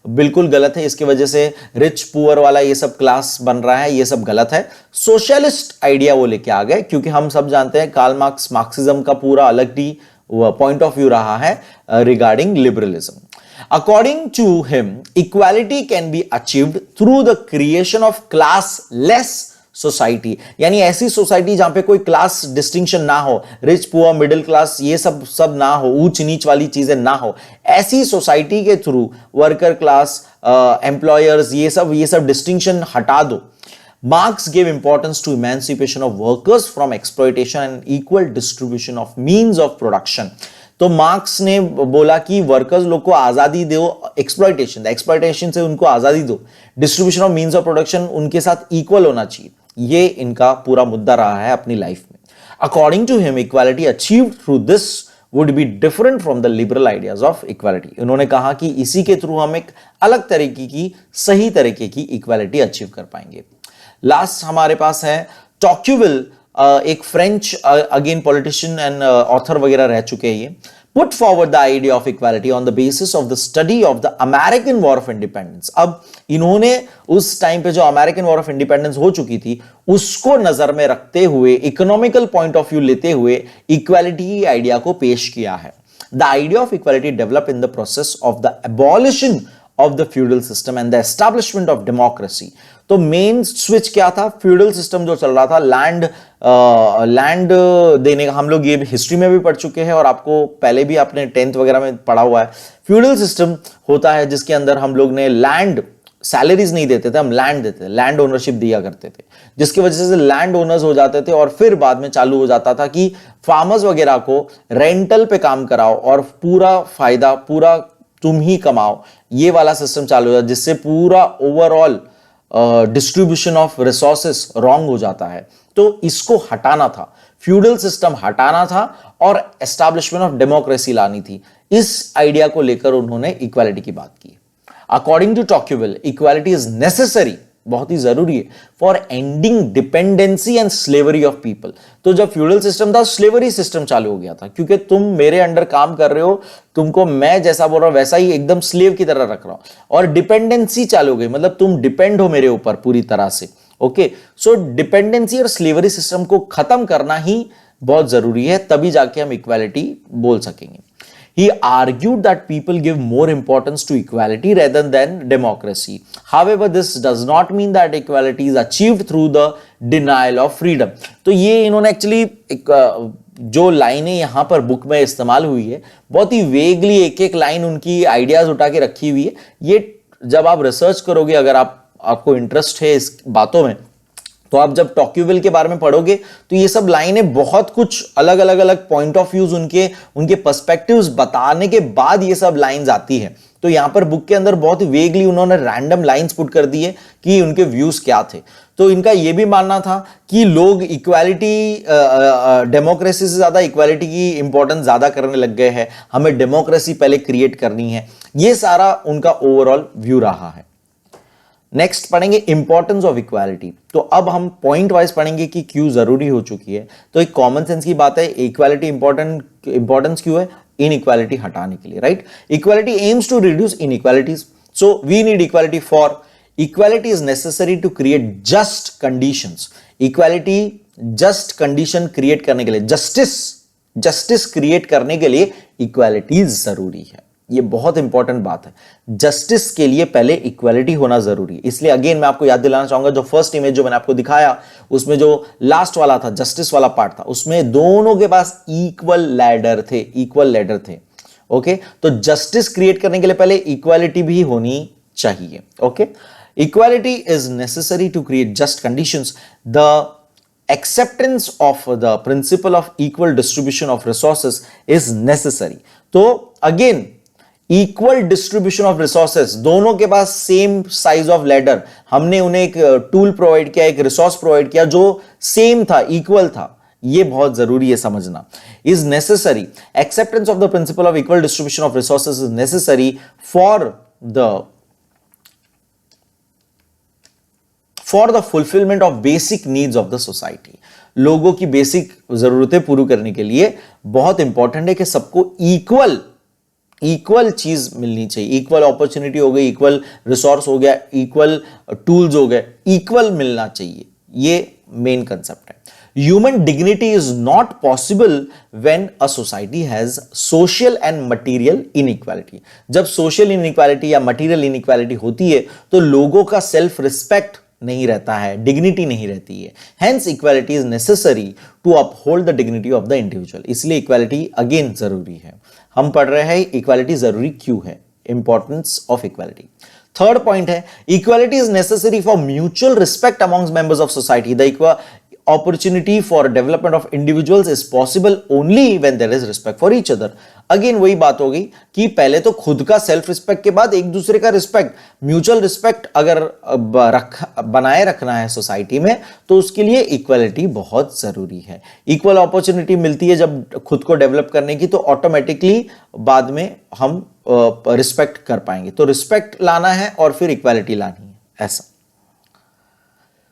S1: बिल्कुल गलत है, इसकी वजह से रिच पुअर वाला ये सब क्लास बन रहा है, ये सब गलत है। सोशलिस्ट आइडिया वो लेके आ गए, क्योंकि हम सब जानते हैं कार्ल मार्क्स, मार्क्सिज्म का पूरा अलग ही पॉइंट ऑफ व्यू रहा है regarding liberalism. According to him, equality can be achieved through the creation of classless society. यानी ऐसी सोसाइटी जहां पे कोई क्लास डिस्टिंक्शन ना हो, रिच पुअर मिडिल क्लास ये सब ना हो, ऊंच नीच वाली चीजें ना हो, ऐसी सोसाइटी के थ्रू वर्कर क्लास, एम्प्लॉयर्स, ये सब डिस्टिंक्शन हटा दो। Marx gave importance to emancipation of workers from exploitation and equal distribution of means of production. तो मार्क्स ने बोला कि वर्कर्स लोग को आजादी दो, एक्सप्लॉयटेशन से उनको आजादी दो, distribution of means of production उनके साथ इक्वल होना चाहिए। ये इनका पूरा मुद्दा रहा है अपनी लाइफ में। According to him, equality achieved through this would be different from the liberal ideas of equality. उन्होंने कहा कि इसी के थ्रू हम एक अलग तरीके की, सही तरीके की इक्वालिटी अचीव कर पाएंगे। लास्ट हमारे पास है टॉक्यूविल, एक French again politician and author वगैरह रह चुके हैं। ये put forward the idea of equality on the basis of the study of the American war of independence. अब इन्होंने उस टाइम पे जो अमेरिकन वॉर ऑफ इंडिपेंडेंस हो चुकी थी उसको नजर में रखते हुए, इकोनॉमिकल पॉइंट ऑफ व्यू लेते हुए इक्वालिटी आइडिया को पेश किया है। The idea of equality develop in the process of the abolition of the feudal system and the establishment of democracy. तो मेन स्विच क्या था, फ्यूडल सिस्टम जो चल रहा था, लैंड देने का, हम लोग ये हिस्ट्री में भी पढ़ चुके हैं और आपको पहले भी आपने 10th वगैरह में पढ़ा हुआ है। फ्यूडल सिस्टम होता है जिसके अंदर हम लोग ने लैंड, सैलरीज नहीं देते थे, हम लैंड देते थे, लैंड ओनरशिप दिया करते थे, जिसकी वजह से लैंड ओनर्स हो जाते थे। और फिर बाद में चालू हो जाता था कि फार्मर्स वगैरह को रेंटल पे काम कराओ और पूरा फायदा पूरा तुम ही कमाओ, ये वाला सिस्टम चालू हो जाता, जिससे पूरा overall distribution of resources wrong हो जाता है। तो इसको हटाना था, फ्यूडल सिस्टम हटाना था और एस्टैब्लिशमेंट ऑफ डेमोक्रेसी लानी थी। इस आइडिया को लेकर उन्होंने इक्वालिटी की बात की। According to Tocqueville, equality is necessary बहुत ही जरूरी है for ending dependency and slavery of people. तो जब फ्यूडल सिस्टम था, स्लेवरी सिस्टम चालू हो गया था, क्योंकि तुम मेरे अंडर काम कर रहे हो, तुमको मैं जैसा बोल रहा हूं वैसा ही एकदम स्लेव की तरह रख रहा हूं। और डिपेंडेंसी चालू हो गई, मतलब तुम डिपेंड हो मेरे ऊपर पूरी तरह से। ओके, सो डिपेंडेंसी और स्लेवरी सिस्टम को खत्म करना ही बहुत जरूरी है, तभी जाके हम इक्वालिटी बोल सकेंगे। He argued that people give more importance to equality rather than democracy. However, this does not mean that equality is achieved through the denial of freedom. तो ये इन्होंने एक्चुअली जो लाइनें यहां पर बुक में इस्तेमाल हुई है, बहुत ही वेगली एक एक लाइन उनकी आइडियाज उठा के रखी हुई है। ये जब आप रिसर्च करोगे, अगर आपको इंटरेस्ट है इस बातों में, तो आप जब टॉक्यूविल के बारे में पढ़ोगे तो ये सब लाइनें बहुत कुछ अलग अलग अलग पॉइंट ऑफ व्यूज, उनके पर्सपेक्टिव्स बताने के बाद ये सब लाइंस आती है। तो यहां पर बुक के अंदर बहुत ही वेगली उन्होंने रैंडम लाइंस पुट कर दिए कि उनके व्यूज क्या थे। तो इनका यह भी मानना था कि लोग इक्वालिटी, डेमोक्रेसी से ज्यादा इक्वालिटी की इंपॉर्टेंस ज्यादा करने लग गए हैं, हमें डेमोक्रेसी पहले क्रिएट करनी है। यह सारा उनका ओवरऑल व्यू रहा है। नेक्स्ट पढ़ेंगे इंपॉर्टेंस ऑफ इक्वालिटी। तो अब हम पॉइंट वाइज पढ़ेंगे कि क्यों जरूरी हो चुकी है। तो एक कॉमन सेंस की बात है, इक्वालिटी इंपॉर्टेंस क्यों है? इनइक्वालिटी हटाने के लिए, right? Equality aims to reduce inequalities, so we need equality for equality is necessary to create just conditions. Equality just condition create करने के लिए, जस्टिस क्रिएट करने के लिए इक्वालिटी जरूरी है। ये बहुत इंपॉर्टेंट बात है। जस्टिस के लिए पहले इक्वालिटी होना जरूरी है। इसलिए अगेन मैं आपको याद दिलाना चाहूंगा, जो फर्स्ट इमेज जो मैंने आपको दिखाया, उसमें जो लास्ट वाला था, जस्टिस वाला पार्ट था, उसमें दोनों के पास इक्वल लैडर थे। ओके, तो जस्टिस क्रिएट करने के लिए पहले इक्वालिटी भी होनी चाहिए। Okay, equality is necessary to create just conditions. The acceptance of the principle of equal distribution of resources is necessary. तो again equal distribution of resources, दोनों के पास सेम साइज ऑफ लैडर, हमने उन्हें एक टूल प्रोवाइड किया, एक resource provide किया जो सेम था, इक्वल था। ये बहुत जरूरी है समझना। Is necessary, acceptance of the principle of equal distribution of resources is necessary for the fulfilment of basic needs of the society. लोगों की बेसिक जरूरतें पूरी करने के लिए बहुत इंपॉर्टेंट है कि सबको इक्वल चीज मिलनी चाहिए। इक्वल अपॉर्चुनिटी हो गई, इक्वल रिसोर्स हो गया, इक्वल टूल्स हो गए, इक्वल मिलना चाहिए। ये मेन कंसेप्ट है। Human dignity is not possible when a society has social and material inequality. जब सोशल इनइक्वालिटी या मटेरियल इनइक्वालिटी होती है तो लोगों का सेल्फ रिस्पेक्ट नहीं रहता है, डिग्निटी नहीं रहती है। Hence equality is necessary to uphold the dignity of the individual. इसलिए इक्वालिटी अगेन जरूरी है। हम पढ़ रहे हैं इक्वालिटी जरूरी क्यों है, importance of equality. Third point है, equality is necessary for mutual respect amongst members of society. The opportunity for development of individuals is possible only when there is respect for each other. Again वही बात हो गई कि पहले तो खुद का सेल्फ रिस्पेक्ट के बाद एक दूसरे का रिस्पेक्ट, म्यूचुअल रिस्पेक्ट अगर बनाए रखना है सोसाइटी में तो उसके लिए इक्वालिटी बहुत जरूरी है। इक्वल अपॉर्चुनिटी मिलती है जब खुद को डेवलप करने की, तो ऑटोमेटिकली बाद में हम रिस्पेक्ट कर पाएंगे। तो रिस्पेक्ट लाना है और फिर इक्वालिटी लानी है, ऐसा।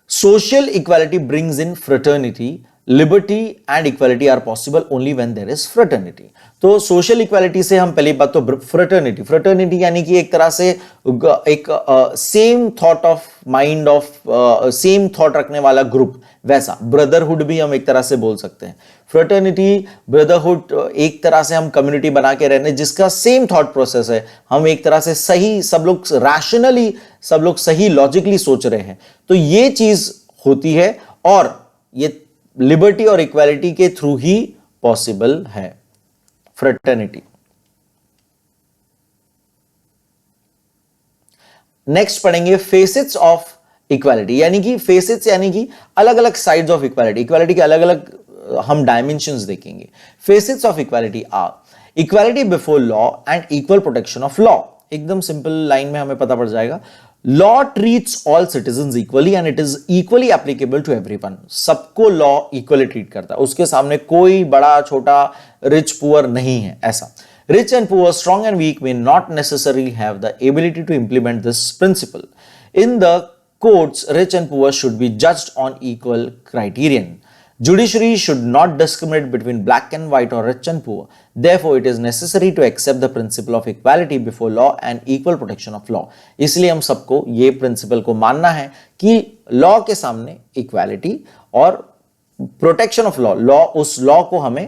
S1: Social equality brings in fraternity, liberty and equality are possible only when there is fraternity. तो सोशल इक्वालिटी से हम पहली बात तो फ्रेटर्निटी यानी कि एक तरह से एक same thought of mind of same thought रखने वाला ग्रुप, वैसा ब्रदरहुड भी हम एक तरह से बोल सकते हैं। फ्रेटर्निटी, ब्रदरहुड, एक तरह से हम कम्युनिटी बना के रहने जिसका सेम थॉट प्रोसेस है, हम एक तरह से सही, सब लोग रैशनली, सब लोग सही लॉजिकली सोच रहे हैं, तो ये चीज होती है और ये लिबर्टी और इक्वालिटी के थ्रू ही पॉसिबल है, फ्रेटर्निटी। नेक्स्ट पढ़ेंगे फेसेट्स ऑफ इक्वालिटी, यानी कि फेसेट्स यानी कि अलग अलग साइड्स ऑफ इक्वालिटी। इक्वालिटी के अलग अलग हम डायमेंशंस देखेंगे। Facets of equality are equality before law and equal protection of law. एकदम सिंपल लाइन में हमें पता पड़ जाएगा। Law treats all citizens equally and it is equally applicable to everyone. सबको लॉ इक्वली ट्रीट करता है, उसके सामने कोई बड़ा छोटा, रिच पुअर नहीं है, ऐसा। Rich and poor, strong and weak may not necessarily have the ability to implement this principle. In the Courts, rich and poor, should be judged on equal criterion. Judiciary should not discriminate between black and white or rich and poor. Therefore, it is necessary to accept the principle of equality before law and equal protection of law. इसलिए हम सबको ये principal को मानना है कि law के सामने इक्वालिटी और प्रोटेक्शन ऑफ लॉ, उस लॉ को हमें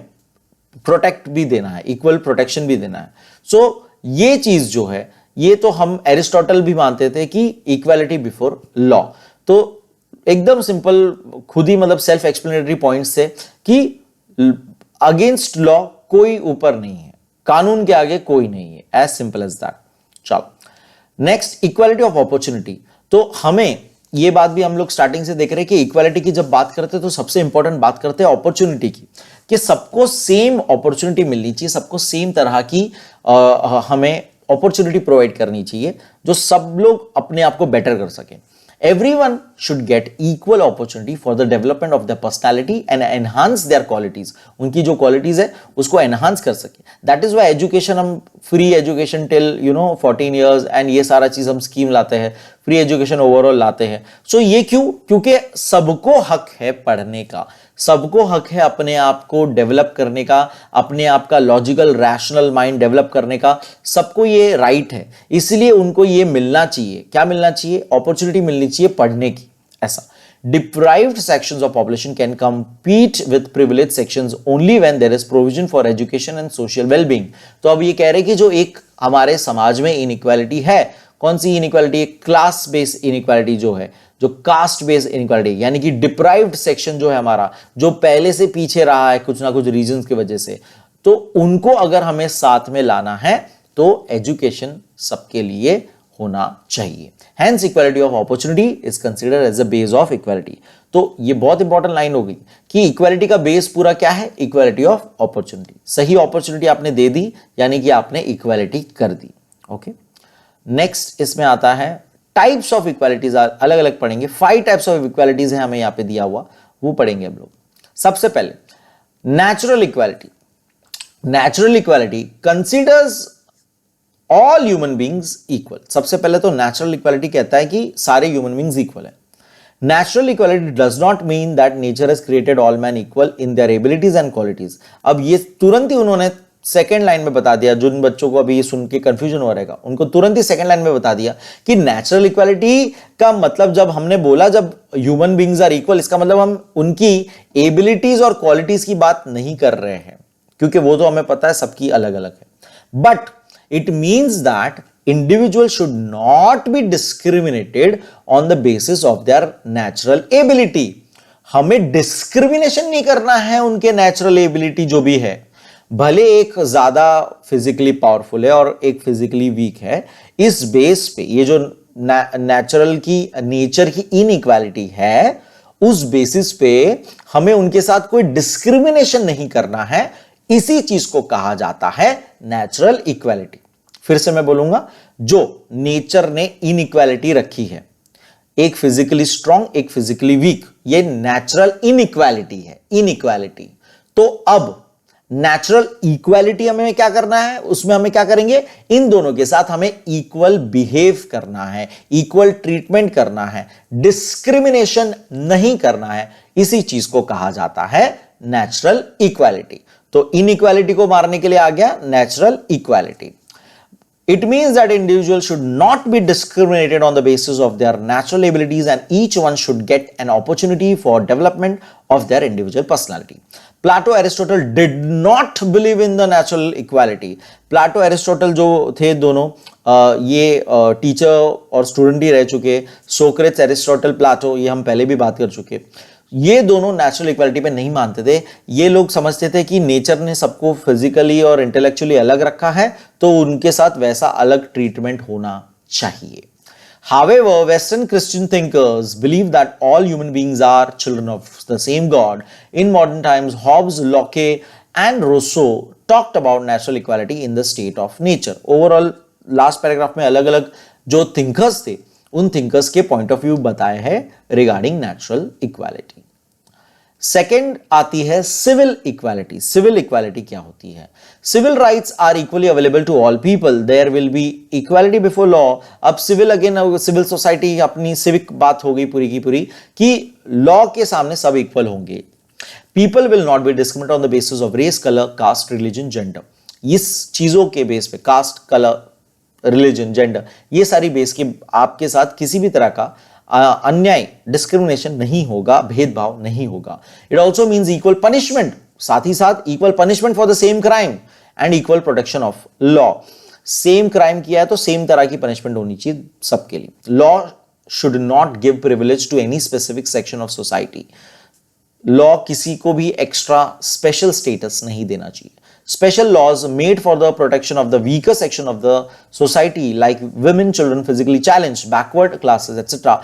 S1: प्रोटेक्ट भी देना है, इक्वल प्रोटेक्शन भी देना है. सो ये चीज जो है, ये तो हम एरिस्टोटल भी मानते थे कि इक्वालिटी बिफोर लॉ. तो एकदम सिंपल, खुद ही मतलब सेल्फ एक्सप्लेनेटरी पॉइंट्स थे कि अगेंस्ट लॉ कोई ऊपर नहीं है, कानून के आगे कोई नहीं है, एज सिंपल एज दैट. चलो नेक्स्ट, इक्वालिटी ऑफ अपॉर्चुनिटी. तो हमें ये बात भी हम लोग स्टार्टिंग से देख रहे हैं कि इक्वालिटी की जब बात करते हैं तो सबसे इंपॉर्टेंट बात करते हैं अपॉर्चुनिटी की, कि सबको सेम अपॉर्चुनिटी मिलनी चाहिए, सबको सेम तरह की हमें अपॉर्चुनिटी प्रोवाइड करनी चाहिए जो सब लोग अपने आप को बेटर कर सकें. Everyone should get equal opportunity for the development of their personality and enhance their qualities. उनकी जो qualities है उसको enhance कर सके. That is why education, हम free education till 14 years and ये सारा चीज हम स्कीम लाते हैं, फ्री एजुकेशन ओवरऑल लाते हैं. सो ये क्यों? क्योंकि सबको हक है पढ़ने का, सबको हक है अपने आप को डेवलप करने का, अपने आप का लॉजिकल रैशनल माइंड डेवलप करने का, सबको ये राइट है. इसलिए उनको ये मिलना चाहिए. क्या मिलना चाहिए? अपॉर्चुनिटी मिलनी चाहिए पढ़ने की. ऐसा deprived sections of population can compete with privileged sections only when there is provision for education and social well-being. तो अब ये कह रहे कि जो एक हमारे समाज में इनइक्वालिटी है, कौन सी इनइक्वालिटी? क्लास बेस्ड इनइक्वालिटी जो है, जो कास्ट बेस्ड इनइक्वालिटी, यानी कि डिप्राइव्ड सेक्शन जो है हमारा, जो पहले से पीछे रहा है कुछ ना कुछ रीजंस की वजह से, तो उनको अगर हमें साथ में लाना है तो एजुकेशन सबके लिए होना चाहिए. Hence equality of opportunity is considered as the base of equality. तो ये बहुत इंपॉर्टेंट लाइन हो गई कि इक्वालिटी का बेस पूरा क्या है? Equality of opportunity. सही अपॉर्चुनिटी आपने दे दी यानी कि आपने इक्वालिटी कर दी. ओके, नेक्स्ट इसमें आता है टाइप्स ऑफ इक्वालिटीज. अलग अलग पढ़ेंगे. 5 टाइप्स ऑफ इक्वालिटीज है हमें यहां पे दिया हुआ, वो पढ़ेंगे हम लोग. सबसे पहले natural equality. Natural equality considers all human beings equal. सबसे पहले तो नेचुरल इक्वालिटी कहता है कि सारे ह्यूमन बींग्स इक्वल है. Natural equality does not mean that nature has created all man equal in their abilities and qualities. अब ये तुरंत ही उन्होंने सेकेंड लाइन में बता दिया, जिन बच्चों को अभी ये सुन के कंफ्यूजन हो रहेगा उनको तुरंत ही सेकेंड लाइन में बता दिया कि नेचुरल इक्वालिटी का मतलब, जब हमने बोला जब ह्यूमन बींग्स आर इक्वल, इसका मतलब हम उनकी एबिलिटीज और क्वालिटीज की बात नहीं कर रहे हैं, क्योंकि वो तो हमें पता है सबकी अलग अलग है. But it means that individuals should not be discriminated on the basis of their natural ability. हमें डिस्क्रिमिनेशन नहीं करना है उनके नेचुरल एबिलिटी जो भी है, भले एक ज्यादा फिजिकली पावरफुल है और एक फिजिकली वीक है, इस बेस पे ये जो नेचुरल की नेचर की इनइक्वालिटी है, उस बेसिस पे हमें उनके साथ कोई डिस्क्रिमिनेशन नहीं करना है. इसी चीज को कहा जाता है नेचुरल इक्वालिटी. फिर से मैं बोलूंगा, जो नेचर ने इनइक्वालिटी रखी है, एक फिजिकली स्ट्रांग एक फिजिकली वीक, ये नेचुरल इनइक्वालिटी है, इनइक्वालिटी. तो अब नेचुरल इक्वालिटी हमें क्या करना है? उसमें हमें क्या करेंगे? इन दोनों के साथ हमें इक्वल बिहेव करना है, इक्वल ट्रीटमेंट करना है, डिस्क्रिमिनेशन नहीं करना है. इसी चीज को कहा जाता है नेचुरल इक्वालिटी. तो इनइक्वालिटी को मारने के लिए आ गया natural equality. It means that individuals should not be discriminated on the basis of their natural abilities and each one should get an opportunity for development of their individual personality. Plato, Aristotle did not believe in the natural equality. Plato, Aristotle जो थे दोनों, ये teacher और student ही रह चुके. Socrates, Aristotle, Plato, ये हम पहले भी बात कर चुके. ये दोनों नेचुरल इक्वालिटी पे नहीं मानते थे. ये लोग समझते थे कि नेचर ने सबको फिजिकली और इंटेलेक्चुअली अलग रखा है, तो उनके साथ वैसा अलग ट्रीटमेंट होना चाहिए. However, Western Christian thinkers believe that all human beings are children of the same God. In modern times, Hobbes, Locke and Rousseau talked about natural equality in the state of nature. Overall, last paragraph में अलग अलग जो thinkers थे, उन thinkers के point of view बताए हैं regarding natural equality. Second आती है सिविल इक्वालिटी। सिविल इक्वालिटी क्या होती है? Civil rights are equally available to all people, there will be equality before law. अब सिविल, अगेन सिविल सोसाइटी, अपनी सिविक बात हो गई पूरी की पूरी कि लॉ के सामने सब इक्वल होंगे। People will not be discriminated on the basis of race, colour, caste, religion, gender. इस चीजों के बेस पे, कास्ट, कलर, रिलीजन, जेंडर, ये सारी बेस के आपके साथ किसी भी तरह का अन्याय, डिस्क्रिमिनेशन नहीं होगा, भेदभाव नहीं होगा। It also means equal punishment, साथ ही साथ equal punishment for the same crime and equal protection of law. Same crime किया है तो सेम तरह की पनिशमेंट होनी चाहिए सबके लिए। Law should not give privilege to any specific section of society. Law किसी को भी एक्स्ट्रा स्पेशल स्टेटस नहीं देना चाहिए। Special laws made for the protection of the weaker section of the society like women, children, physically challenged, backward classes, etc.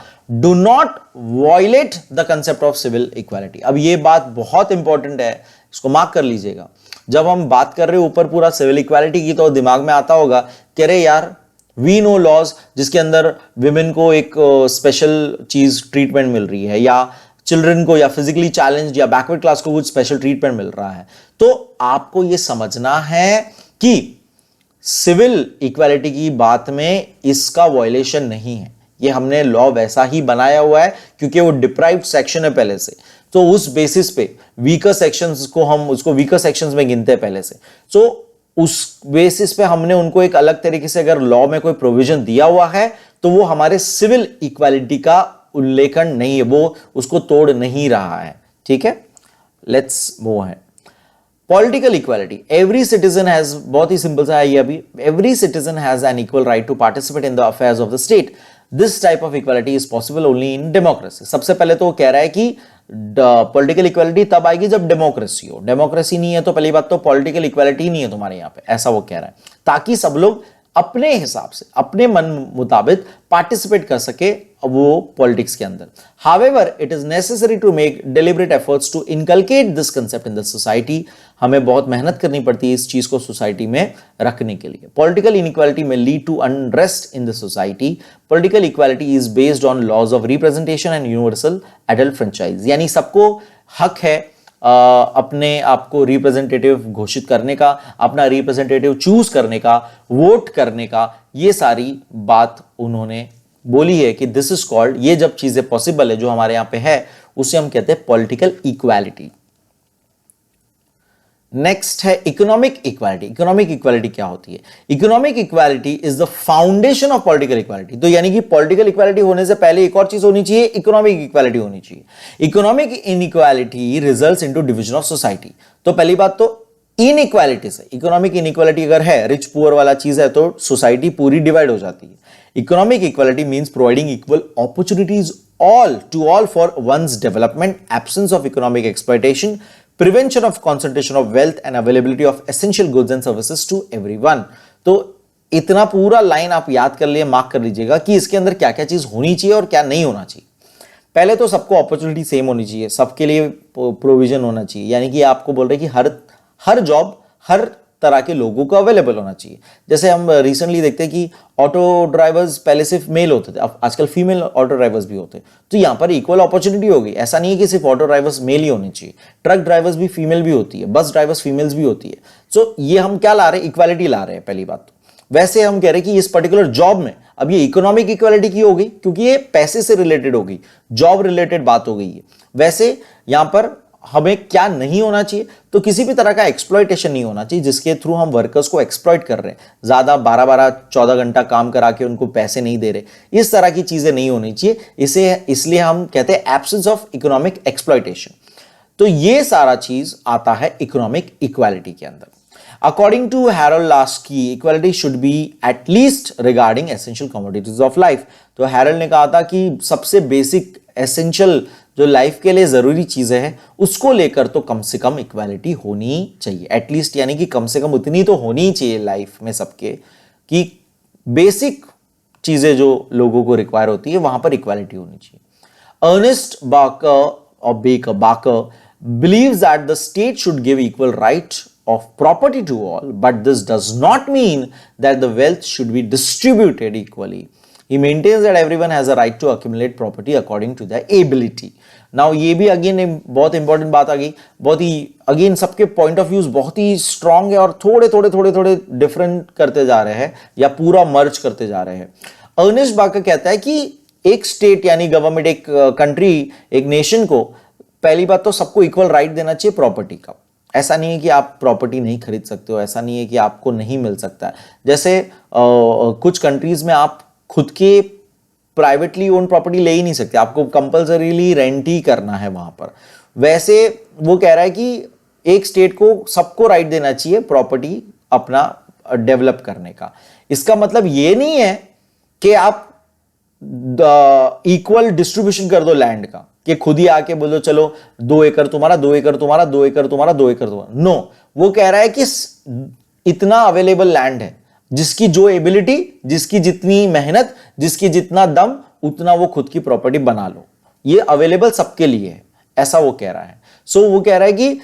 S1: do not violate the concept of civil equality. अब ये बात बहुत important है, इसको mark कर लीजिएगा। जब हम बात कर रहे हैं ऊपर पूरा सिविल इक्वालिटी की, तो दिमाग में आता होगा कि अरे यार, वी नो लॉज जिसके अंदर विमेन को एक स्पेशल चीज ट्रीटमेंट मिल रही है, या चिल्ड्रन को या फिजिकली चैलेंज या बैकवर्ड क्लास को कुछ स्पेशल ट्रीटमेंट मिल रहा है। तो आपको यह समझना है कि सिविल इक्वालिटी की बात में इसका वायलेशन नहीं है। ये हमने लॉ वैसा ही बनाया हुआ है क्योंकि वो डिप्राइव्ड सेक्शन है पहले से, तो उस बेसिस पे वीकर सेक्शंस को हम उसको वीकर सेक्शंस में गिनते हैं पहले से। तो उस बेसिस पे हमने उनको एक अलग तरीके से, अगर लॉ में कोई प्रोविजन दिया हुआ है तो वो हमारे सिविल इक्वालिटी का उल्लेखन नहीं है, वो उसको तोड़ नहीं रहा है। ठीक है, let's move ahead. Political equality, every citizen has, बहुत ही सिंपल सा है ये अभी, every citizen has an equal right to participate in the affairs of the state. This type of equality is possible only in democracy. सबसे पहले तो वो कह रहा है कि पॉलिटिकल इक्वालिटी तब आएगी जब डेमोक्रेसी हो। डेमोक्रेसी नहीं है तो पहली बात तो पॉलिटिकल इक्वालिटी नहीं है तुम्हारे यहां पे, ऐसा वो कह रहा है, ताकि सब लोग अपने हिसाब से, अपने मन मुताबिक पार्टिसिपेट कर सके वो पॉलिटिक्स के अंदर। However it is necessary to make deliberate efforts to inculcate this concept in the society. हमें बहुत मेहनत करनी पड़ती है इस चीज को सोसाइटी में रखने के लिए। Political inequality may lead to unrest in the society. Political equality is based on laws of representation and universal adult franchise, यानी सबको हक है अपने आपको रिप्रेजेंटेटिव घोषित करने का, अपना रिप्रेजेंटेटिव चूज करने का, वोट करने का। ये सारी बात उन्होंने बोली है कि दिस इज कॉल्ड, ये जब चीजें पॉसिबल है जो हमारे यहां पे है, उसे हम कहते हैं पॉलिटिकल इक्वालिटी। नेक्स्ट है इकोनॉमिक इक्वालिटी। इकोनॉमिक इक्वालिटी क्या होती है? Economic equality is the foundation of political equality. तो यानी कि पॉलिटिकल इक्वालिटी होने से पहले एक और चीज होनी चाहिए, इकोनॉमिक इक्वालिटी होनी चाहिए। Economic inequality results into division of society. तो पहली बात तो इनइक्वालिटी से, इकोनॉमिक इनइक्वालिटी अगर है, रिच पुअर वाला चीज है, तो सोसाइटी पूरी डिवाइड हो जाती है। Economic equality means providing equal opportunities to all for one's development, absence of economic exploitation, prevention of concentration of wealth and availability of essential goods and services to everyone। तो इतना पूरा line आप याद कर लिए, मार्क कर लीजिएगा कि इसके अंदर क्या क्या चीज होनी चाहिए और क्या नहीं होना चाहिए। पहले तो सबको अपॉर्चुनिटी सेम होनी चाहिए, सबके लिए प्रोविजन होना चाहिए, यानी कि आपको बोल रहे कि हर जॉब हर तरह के लोगों को अवेलेबल होना चाहिए। जैसे हम रिसेंटली देखते हैं कि ऑटो ड्राइवर्स पहले सिर्फ मेल होते थे, अब आजकल फीमेल ऑटो ड्राइवर्स भी होते हैं, तो यहां पर इक्वल अपॉर्चुनिटी होगी। ऐसा नहीं है कि सिर्फ ऑटो ड्राइवर्स मेल ही होने चाहिए, ट्रक ड्राइवर्स भी फीमेल भी होती है, बस ड्राइवर्स फीमेल्स भी होती है। सो ये हम क्या ला रहे हैं? इक्वालिटी ला रहे हैं पहली बात तो। वैसे हम कह रहे हैं कि इस पर्टिकुलर जॉब में अब ये इकोनॉमिक इक्वालिटी की हो गई क्योंकि ये पैसे से रिलेटेड हो गई, जॉब रिलेटेड बात हो गई है। वैसे यहां पर हमें क्या नहीं होना चाहिए? तो किसी भी तरह का एक्सप्लॉयटेशन नहीं होना चाहिए जिसके थ्रू हम वर्कर्स को एक्सप्लॉयट कर रहे हैं, ज्यादा 12-14 घंटा काम करा के उनको पैसे नहीं दे रहे, इस तरह की चीजें नहीं होनी चाहिए। इसलिए हम कहते हैं एब्सेंस ऑफ इकोनॉमिक एक्सप्लॉयटेशन। तो ये सारा चीज आता है इकोनॉमिक इक्वालिटी के अंदर। According to Harold Laski, equality should be at least regarding essential commodities of life. तो हैरोल्ड ने कहा था कि सबसे बेसिक एसेंशियल जो लाइफ के लिए जरूरी चीजें हैं उसको लेकर तो कम से कम इक्वालिटी होनी चाहिए, एटलीस्ट, यानी कि कम से कम उतनी तो होनी चाहिए लाइफ में सबके कि बेसिक चीजें जो लोगों को रिक्वायर होती है वहां पर इक्वालिटी होनी चाहिए। Ernest Barker believes that the state should give equal right of property to all, but this does not mean that the wealth should be distributed equally. He maintains that everyone has a right to accumulate property according to their ability. Now ये भी again बहुत important बात आ गई, बहुत ही again सबके point of views बहुत ही strong है और थोड़े डिफरेंट करते जा रहे हैं या पूरा मर्ज करते जा रहे हैं। अर्नेस्ट बाकर कहता है कि एक स्टेट यानी गवर्नमेंट, एक कंट्री, एक नेशन को पहली बात तो सबको इक्वल राइट देना चाहिए प्रॉपर्टी का। ऐसा नहीं है कि आप प्रॉपर्टी नहीं खरीद सकते हो, ऐसा नहीं है कि आपको नहीं मिल सकता है। जैसे कुछ कंट्रीज में आप खुद के प्राइवेटली ओन प्रॉपर्टी ले ही नहीं सकते, आपको कंपल्सरीली रेंट ही करना है वहां पर। वैसे वो कह रहा है कि एक स्टेट को सबको राइट देना चाहिए प्रॉपर्टी अपना डेवलप करने का। इसका मतलब ये नहीं है कि आप इक्वल डिस्ट्रीब्यूशन कर दो लैंड का, कि खुद ही आके बोलो चलो 2 एकड़ तुम्हारा, 2 एकड़ तुम्हारा, 2 एकड़ तुम्हारा, 2 एकड़ तुम्हारा। नो, वो कह रहा है कि इतना अवेलेबल लैंड है, जिसकी जो एबिलिटी, जिसकी जितनी मेहनत, जिसकी जितना दम, उतना वो खुद की प्रॉपर्टी बना लो। ये अवेलेबल सबके लिए है, ऐसा वो कह रहा है। सो वो कह रहा है कि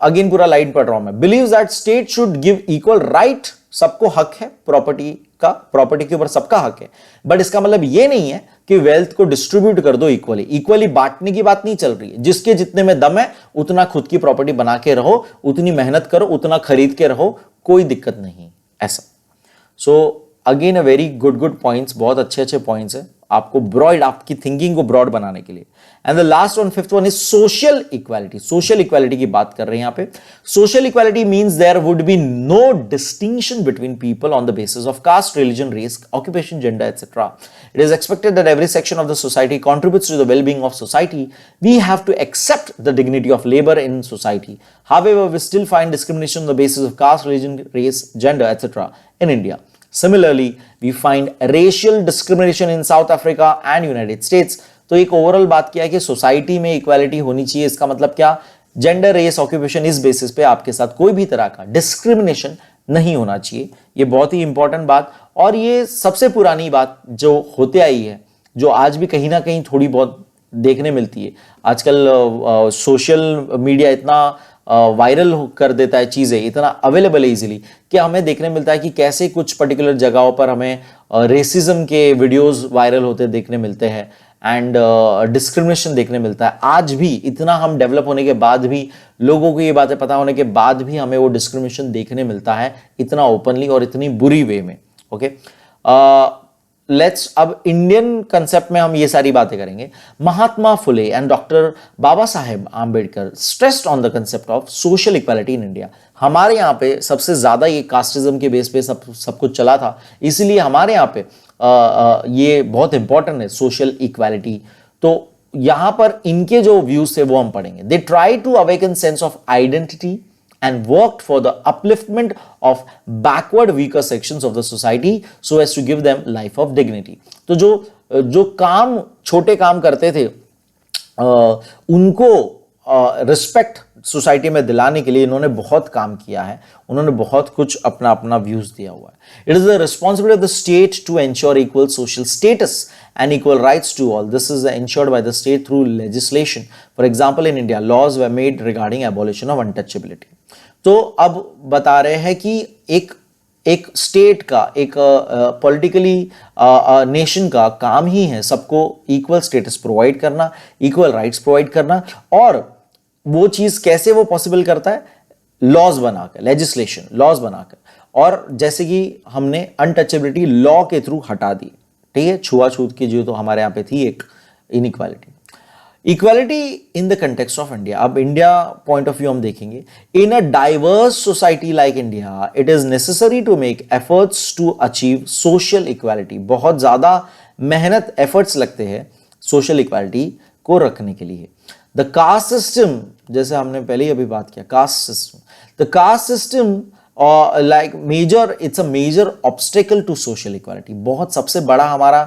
S1: अगेन पूरा लाइन पढ़ रहा हूं मैं। Believes that state should give equal right, सबको हक है प्रॉपर्टी का, प्रॉपर्टी के ऊपर सबका हक है। बट इसका मतलब ये नहीं है कि वेल्थ को डिस्ट्रीब्यूट कर दो इक्वली। इक्वली बांटने की बात नहीं चल रही है। जिसके जितने में दम है उतना खुद की प्रॉपर्टी बना के रहो, उतनी मेहनत करो, उतना खरीद के रहो, कोई दिक्कत नहीं ऐसा। So again a very good points, बहुत अच्छे पॉइंट्स है आपको ब्रॉड, आपकी थिंकिंग को ब्रॉड बनाने के लिए। And the last one, fifth one is social equality. Social equality की बात कर रहे हैं यहां पे। Social equality means there would be no distinction between people on the basis of caste, religion, race, occupation, gender etcetera. It is expected that every section of the society contributes to the well-being of society. We have to accept the dignity of labor in society. However, we still find discrimination on the basis of caste, religion, race, gender, etc. in India. Similarly, we find racial discrimination in South Africa and United States. तो एक overall बात किया है कि society में equality होनी चाहिए। इसका मतलब क्या? जेंडर, रेस, ऑक्यूपेशन, इस बेसिस पे आपके साथ कोई भी तरह का डिस्क्रिमिनेशन नहीं होना चाहिए। ये बहुत ही इंपॉर्टेंट बात, और ये सबसे पुरानी बात जो होते आई है, जो आज भी कहीं ना कहीं थोड़ी बहुत देखने मिलती है। आजकल सोशल मीडिया इतना वायरल कर देता है, चीजें इतना अवेलेबल है इजीली, कि हमें देखने मिलता है कि कैसे कुछ पर्टिकुलर जगहों पर हमें रेसिज्म के वीडियोस वायरल होते देखने मिलते हैं एंड डिस्क्रिमिनेशन देखने मिलता है। आज भी इतना हम डेवलप होने के बाद भी, लोगों को ये बातें पता होने के बाद भी हमें वो डिस्क्रिमिनेशन देखने मिलता है इतना ओपनली और इतनी बुरी वे में। ओके, लेट्स अब इंडियन कंसेप्ट में हम ये सारी बातें करेंगे। Mahatma Phule and doctor Baba Saheb Ambedkar stressed on the concept of social equality in India. हमारे यहाँ पे सबसे ज्यादा ये कास्टिज्म के बेस पे सब कुछ चला था, इसीलिए हमारे यहाँ पे ये बहुत इंपॉर्टेंट है सोशल इक्वालिटी। तो यहां पर इनके जो व्यूज थे वो हम पढ़ेंगे। They try to awaken sense of identity and worked for the upliftment of backward weaker sections of the society so as to give them life of dignity. तो जो काम, छोटे काम करते थे, उनको रिस्पेक्ट सोसाइटी में दिलाने के लिए इन्होंने बहुत काम किया है, उन्होंने बहुत कुछ अपना व्यूज दिया हुआ है। It is the responsibility of the state to ensure equal social status and equal rights to all. This is ensured by the state through legislation. For example, in India, laws were made regarding abolition of untouchability. तो अब बता रहे हैं कि एक state का, एक politically nation का काम ही है सबको इक्वल स्टेटस प्रोवाइड करना, इक्वल राइट्स प्रोवाइड करना। और वो चीज कैसे वो पॉसिबल करता है? लॉज बनाकर, लेजिस्लेशन, लॉज बनाकर। और जैसे कि हमने अनटचेबिलिटी लॉ के थ्रू हटा दी, ठीक है, छुआछूत की जो तो हमारे यहाँ पे थी एक inequality. Equality in the context of India, अब इंडिया पॉइंट ऑफ व्यू हम देखेंगे। In a diverse society like India, it is necessary to make efforts to achieve social equality. बहुत ज्यादा मेहनत, एफर्ट्स लगते हैं सोशल इक्वालिटी को रखने के लिए। द कास्ट सिस्टम, जैसे हमने पहले ही अभी बात किया, caste system, the caste system like major, it's a major obstacle to social equality. बहुत सबसे बड़ा हमारा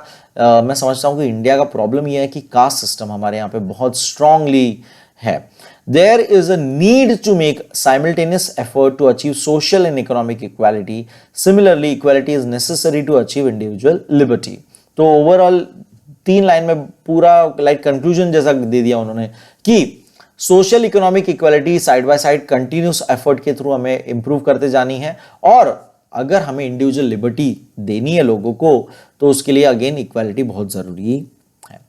S1: मैं समझता हूँ कि इंडिया का प्रॉब्लम ये है कि कास्ट सिस्टम हमारे यहाँ पे बहुत स्ट्रांगली है। There is a need to make simultaneous effort to achieve social and economic equality. Similarly, equality is necessary to achieve individual liberty. तो ओवरऑल 3 लाइन में पूरा लाइक कंक्लूजन जैसा दे दिया उन्होंने कि social economic equality side by side continuous effort के through हमें improve करते जानी है। और अगर हमें इंडिविजुअल लिबर्टी देनी है लोगों को, तो उसके लिए अगेन इक्वालिटी बहुत जरूरी है।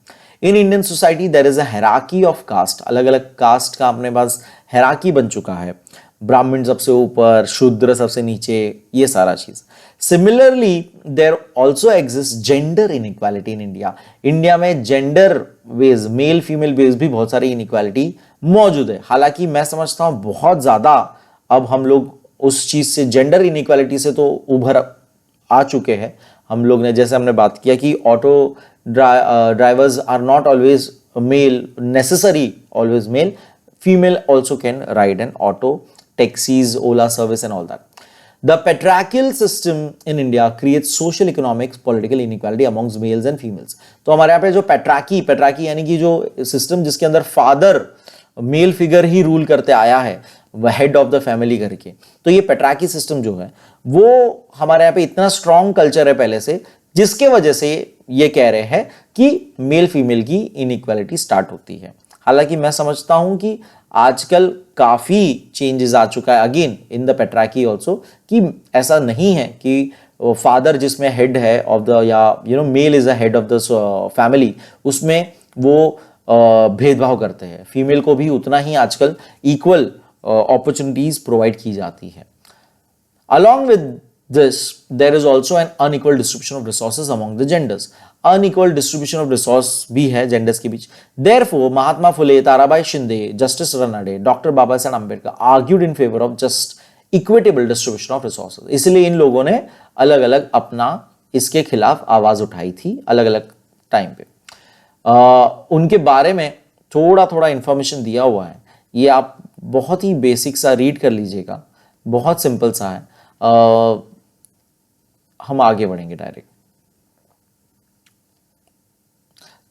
S1: In Indian society there is a hierarchy of caste, अलग अलग कास्ट का अपने पास हायरार्की बन चुका है, ब्राह्मण सबसे ऊपर, शूद्र सबसे नीचे, ये सारा चीज। Similarly there also exist gender inequality in India, India में gender wage, male female wage भी बहुत सारी इनइक्वालिटी मौजूद है। हालांकि मैं समझता हूं बहुत ज्यादा अब हम लोग उस चीज से, जेंडर इनइक्वालिटी से तो उभर आ चुके हैं हम लोग ने। जैसे हमने बात किया कि auto drivers are not always male, necessary always male, female also can ride an auto, taxis, Ola service and all that. The patriarchal system in India creates social, economic, political inequality amongst males and females. तो हमारे यहाँ पे जो पैट्राकी यानी कि जो system जिसके अंदर फादर मेल फिगर ही रूल करते आया है, हेड ऑफ द फैमिली करके, तो ये पैट्राकी सिस्टम जो है वो हमारे यहाँ पे इतना स्ट्रॉन्ग कल्चर है पहले से, जिसके वजह से ये कह रहे हैं कि मेल फीमेल की इनइक्वालिटी स्टार्ट होती है। हालांकि मैं समझता हूं कि आजकल काफी चेंजेस आ चुका है again in the patriarchy also, कि ऐसा नहीं है कि फादर जिसमें हेड है ऑफ द, या male is a head of the family, उसमें वो भेदभाव करते हैं। फीमेल को भी उतना ही आजकल इक्वल अपॉर्चुनिटीज प्रोवाइड की जाती है। Along with this, there is also an unequal distribution of resources among the genders. Unequal distribution of resource भी है genders के बीच। Therefore, Mahatma Phule, Tarabai Shinde, justice Ranade, doctor Baba Saheb Ambedkar argued in favor of just equitable distribution of resources. इसलिए इन लोगों ने अलग अलग अपना इसके खिलाफ आवाज उठाई थी अलग अलग टाइम पे। उनके बारे में थोड़ा थोड़ा इंफॉर्मेशन दिया हुआ है, ये आप बहुत ही बेसिक सा रीड कर लीजिएगा, बहुत सिंपल सा है। हम आगे बढ़ेंगे डायरेक्ट।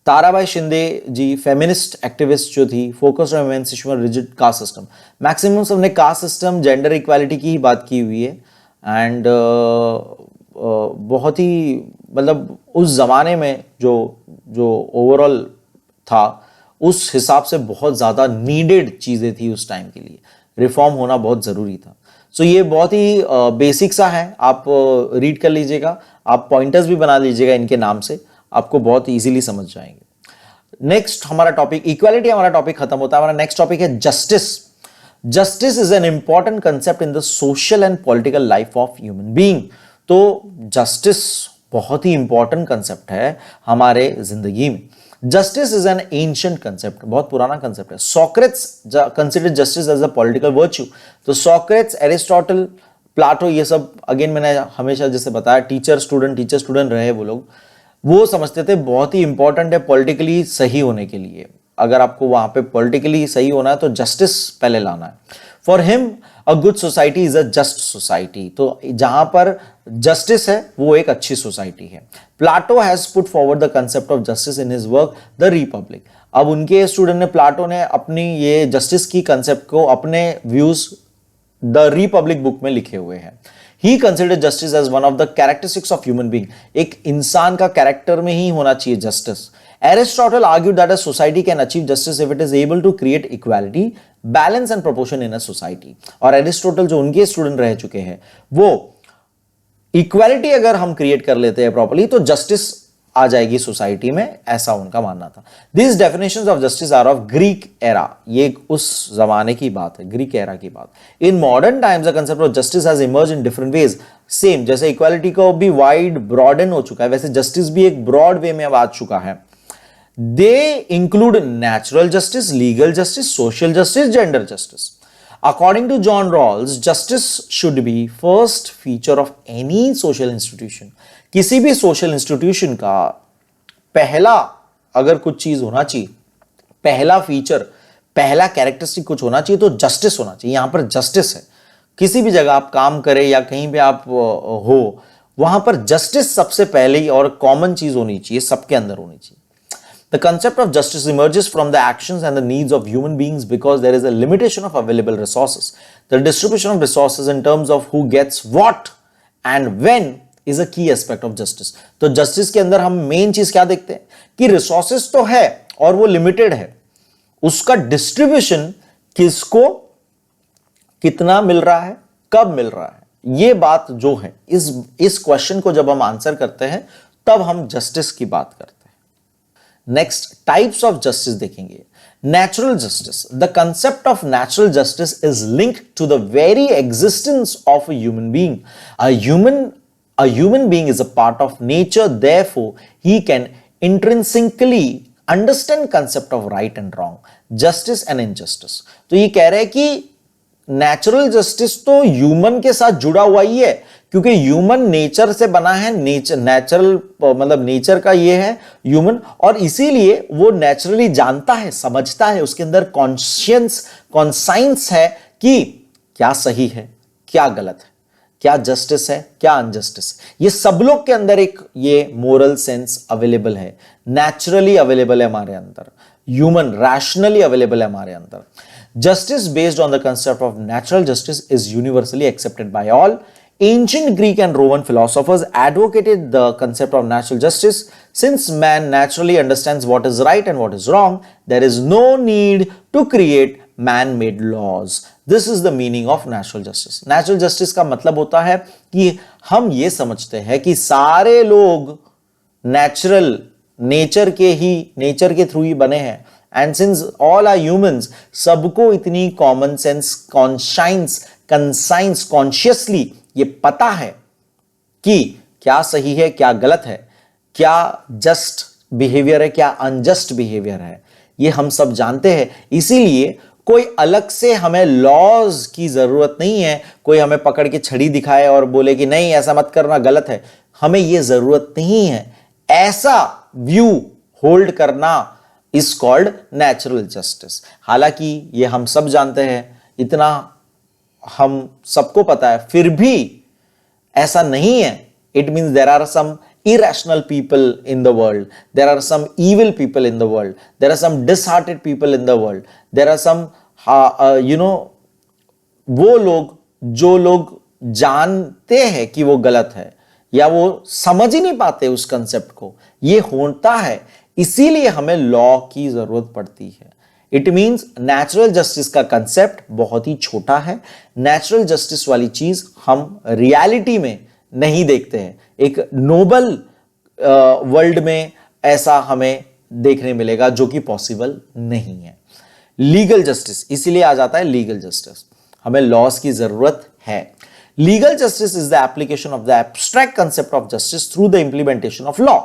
S1: ताराबाई शिंदे जी फेमिनिस्ट एक्टिविस्ट जो थी, focused on emancipation rigid caste system, maximum सबने कास्ट सिस्टम, जेंडर इक्वालिटी की ही बात की हुई है। एंड बहुत ही मतलब उस जमाने में जो ओवरऑल था उस हिसाब से बहुत ज्यादा नीडेड चीजें थी उस टाइम के लिए, रिफॉर्म होना बहुत जरूरी था। सो ये बहुत ही बेसिक सा है, आप रीड कर लीजिएगा, आप पॉइंटर्स भी बना लीजिएगा इनके नाम से, आपको बहुत इजीली समझ जाएंगे। नेक्स्ट हमारा टॉपिक, इक्वालिटी हमारा टॉपिक खत्म होता है। हमारा नेक्स्ट टॉपिक है justice. Justice is an important concept in the social and political life of human being. तो जस्टिस बहुत ही इंपॉर्टेंट कंसेप्ट है हमारे जिंदगी में। Justice is an ancient concept, बहुत पुराना कंसेप्ट है। Socrates considered justice as a political virtue. तो सॉक्रेट्स, एरिस्टोटल, प्लाटो, ये सब अगेन मैंने हमेशा जैसे बताया, टीचर स्टूडेंट रहे वो लोग, वो समझते थे बहुत ही इंपॉर्टेंट है पॉलिटिकली सही होने के लिए। अगर आपको वहां पे पॉलिटिकली सही होना है तो जस्टिस पहले लाना है। For him a good society is a just society. तो जहां पर जस्टिस है वो एक अच्छी सोसाइटी है। Plato has put forward the concept of justice in his work the Republic. अब उनके स्टूडेंट ने, प्लाटो ने अपनी ये जस्टिस की कंसेप्ट को अपने व्यूज द रिपब्लिक बुक में लिखे हुए हैं। He considered justice as one of the characteristics of human being. एक इंसान का कैरेक्टर में ही होना चाहिए justice. Aristotle argued that a society can achieve justice if it is able to create equality, balance and proportion in a society. और Aristotle जो उनके student रह चुके हैं, वो इक्वालिटी अगर हम क्रिएट कर लेते हैं प्रॉपर्ली तो जस्टिस आ जाएगी सोसाइटी में, ऐसा उनका मानना था। These definitions of justice are of Greek era. ये उस जमाने की बात है, ग्रीक एरा की बात। In modern times the concept of justice has emerged in different ways. Same जैसे इक्वालिटी को भी वाइड ब्रॉडन हो चुका है, वैसे जस्टिस भी एक ब्रॉड वे में अब आ चुका है। They include natural justice, legal justice, social justice, gender justice. According to John Rawls, justice should be first feature of any social institution. किसी भी सोशल इंस्टीट्यूशन का पहला अगर कुछ चीज होना चाहिए, पहला फीचर, पहला कैरेक्टरिस्टिक कुछ होना चाहिए तो जस्टिस होना चाहिए। यहां पर जस्टिस है। किसी भी जगह आप काम करें या कहीं पे आप हो, वहां पर जस्टिस सबसे पहले और कॉमन चीज होनी चाहिए, सबके अंदर होनी चाहिए। The concept of justice emerges from the actions and the needs of human beings because there is a limitation of available resources. The distribution of resources in terms of who gets what and when is a key aspect of justice. तो justice के अंदर हम main चीज क्या देखते हैं कि resources तो है और वो limited है, उसका distribution किसको कितना मिल रहा है, कब मिल रहा है, ये बात जो है, इस क्वेश्चन को जब हम आंसर करते हैं तब हम जस्टिस की बात करते हैं। नेक्स्ट, टाइप्स ऑफ जस्टिस देखेंगे। Natural justice. The concept of natural justice is linked to the very existence of a human being. A human being is a part of nature, therefore he can intrinsically understand concept of right and wrong, justice and injustice. तो ये कह रहे हैं कि natural justice तो human के साथ जुड़ा हुआ ही है, क्योंकि ह्यूमन नेचर से बना है, नेचुरल मतलब नेचर का ये है ह्यूमन, और इसीलिए वो नेचुरली जानता है, समझता है, उसके अंदर कॉन्साइंस है कि क्या सही है, क्या गलत है, क्या जस्टिस है, क्या अनजस्टिस। ये सब लोग के अंदर एक ये मोरल सेंस अवेलेबल है, नेचुरली अवेलेबल है हमारे अंदर, ह्यूमन रैशनली अवेलेबल है हमारे अंदर। Justice based on the concept of natural justice is universally accepted by all. Ancient Greek and Roman philosophers advocated the concept of natural justice. Since man naturally understands what is right and what is wrong, there is no need to create man-made laws. This is the meaning of natural justice. Natural justice का मतलब होता है कि हम ये समझते हैं कि सारे लोग नेचर के थ्रू ही बने हैं, and since all are humans, सबको इतनी कॉमन सेंस, कंसाइंस, कॉन्शियसली ये पता है कि क्या सही है, क्या गलत है, क्या जस्ट बिहेवियर है, क्या अनजस्ट बिहेवियर है, ये हम सब जानते हैं। इसीलिए कोई अलग से हमें लॉज की जरूरत नहीं है, कोई हमें पकड़ के छड़ी दिखाए और बोले कि नहीं ऐसा मत करना, गलत है, हमें ये जरूरत नहीं है। ऐसा व्यू होल्ड करना इज कॉल्ड नेचुरल जस्टिस। हालांकि ये हम सब जानते हैं, इतना हम सबको पता है, फिर भी ऐसा नहीं है। It means there are some irrational people in the world, there are some evil people in the world, there are some disheartened people in the world, there are some वो लोग जो लोग जानते हैं कि वो गलत है या वो समझ ही नहीं पाते उस कंसेप्ट को, ये होता है। इसीलिए हमें लॉ की जरूरत पड़ती है। इट मींस नेचुरल जस्टिस का कंसेप्ट बहुत ही छोटा है। नेचुरल जस्टिस वाली चीज हम रियलिटी में नहीं देखते हैं। एक नोबल वर्ल्ड में ऐसा हमें देखने मिलेगा जो कि पॉसिबल नहीं है। लीगल जस्टिस, इसीलिए आ जाता है लीगल जस्टिस, हमें लॉस की जरूरत है। Legal justice is the application of the abstract concept of justice through the implementation of law.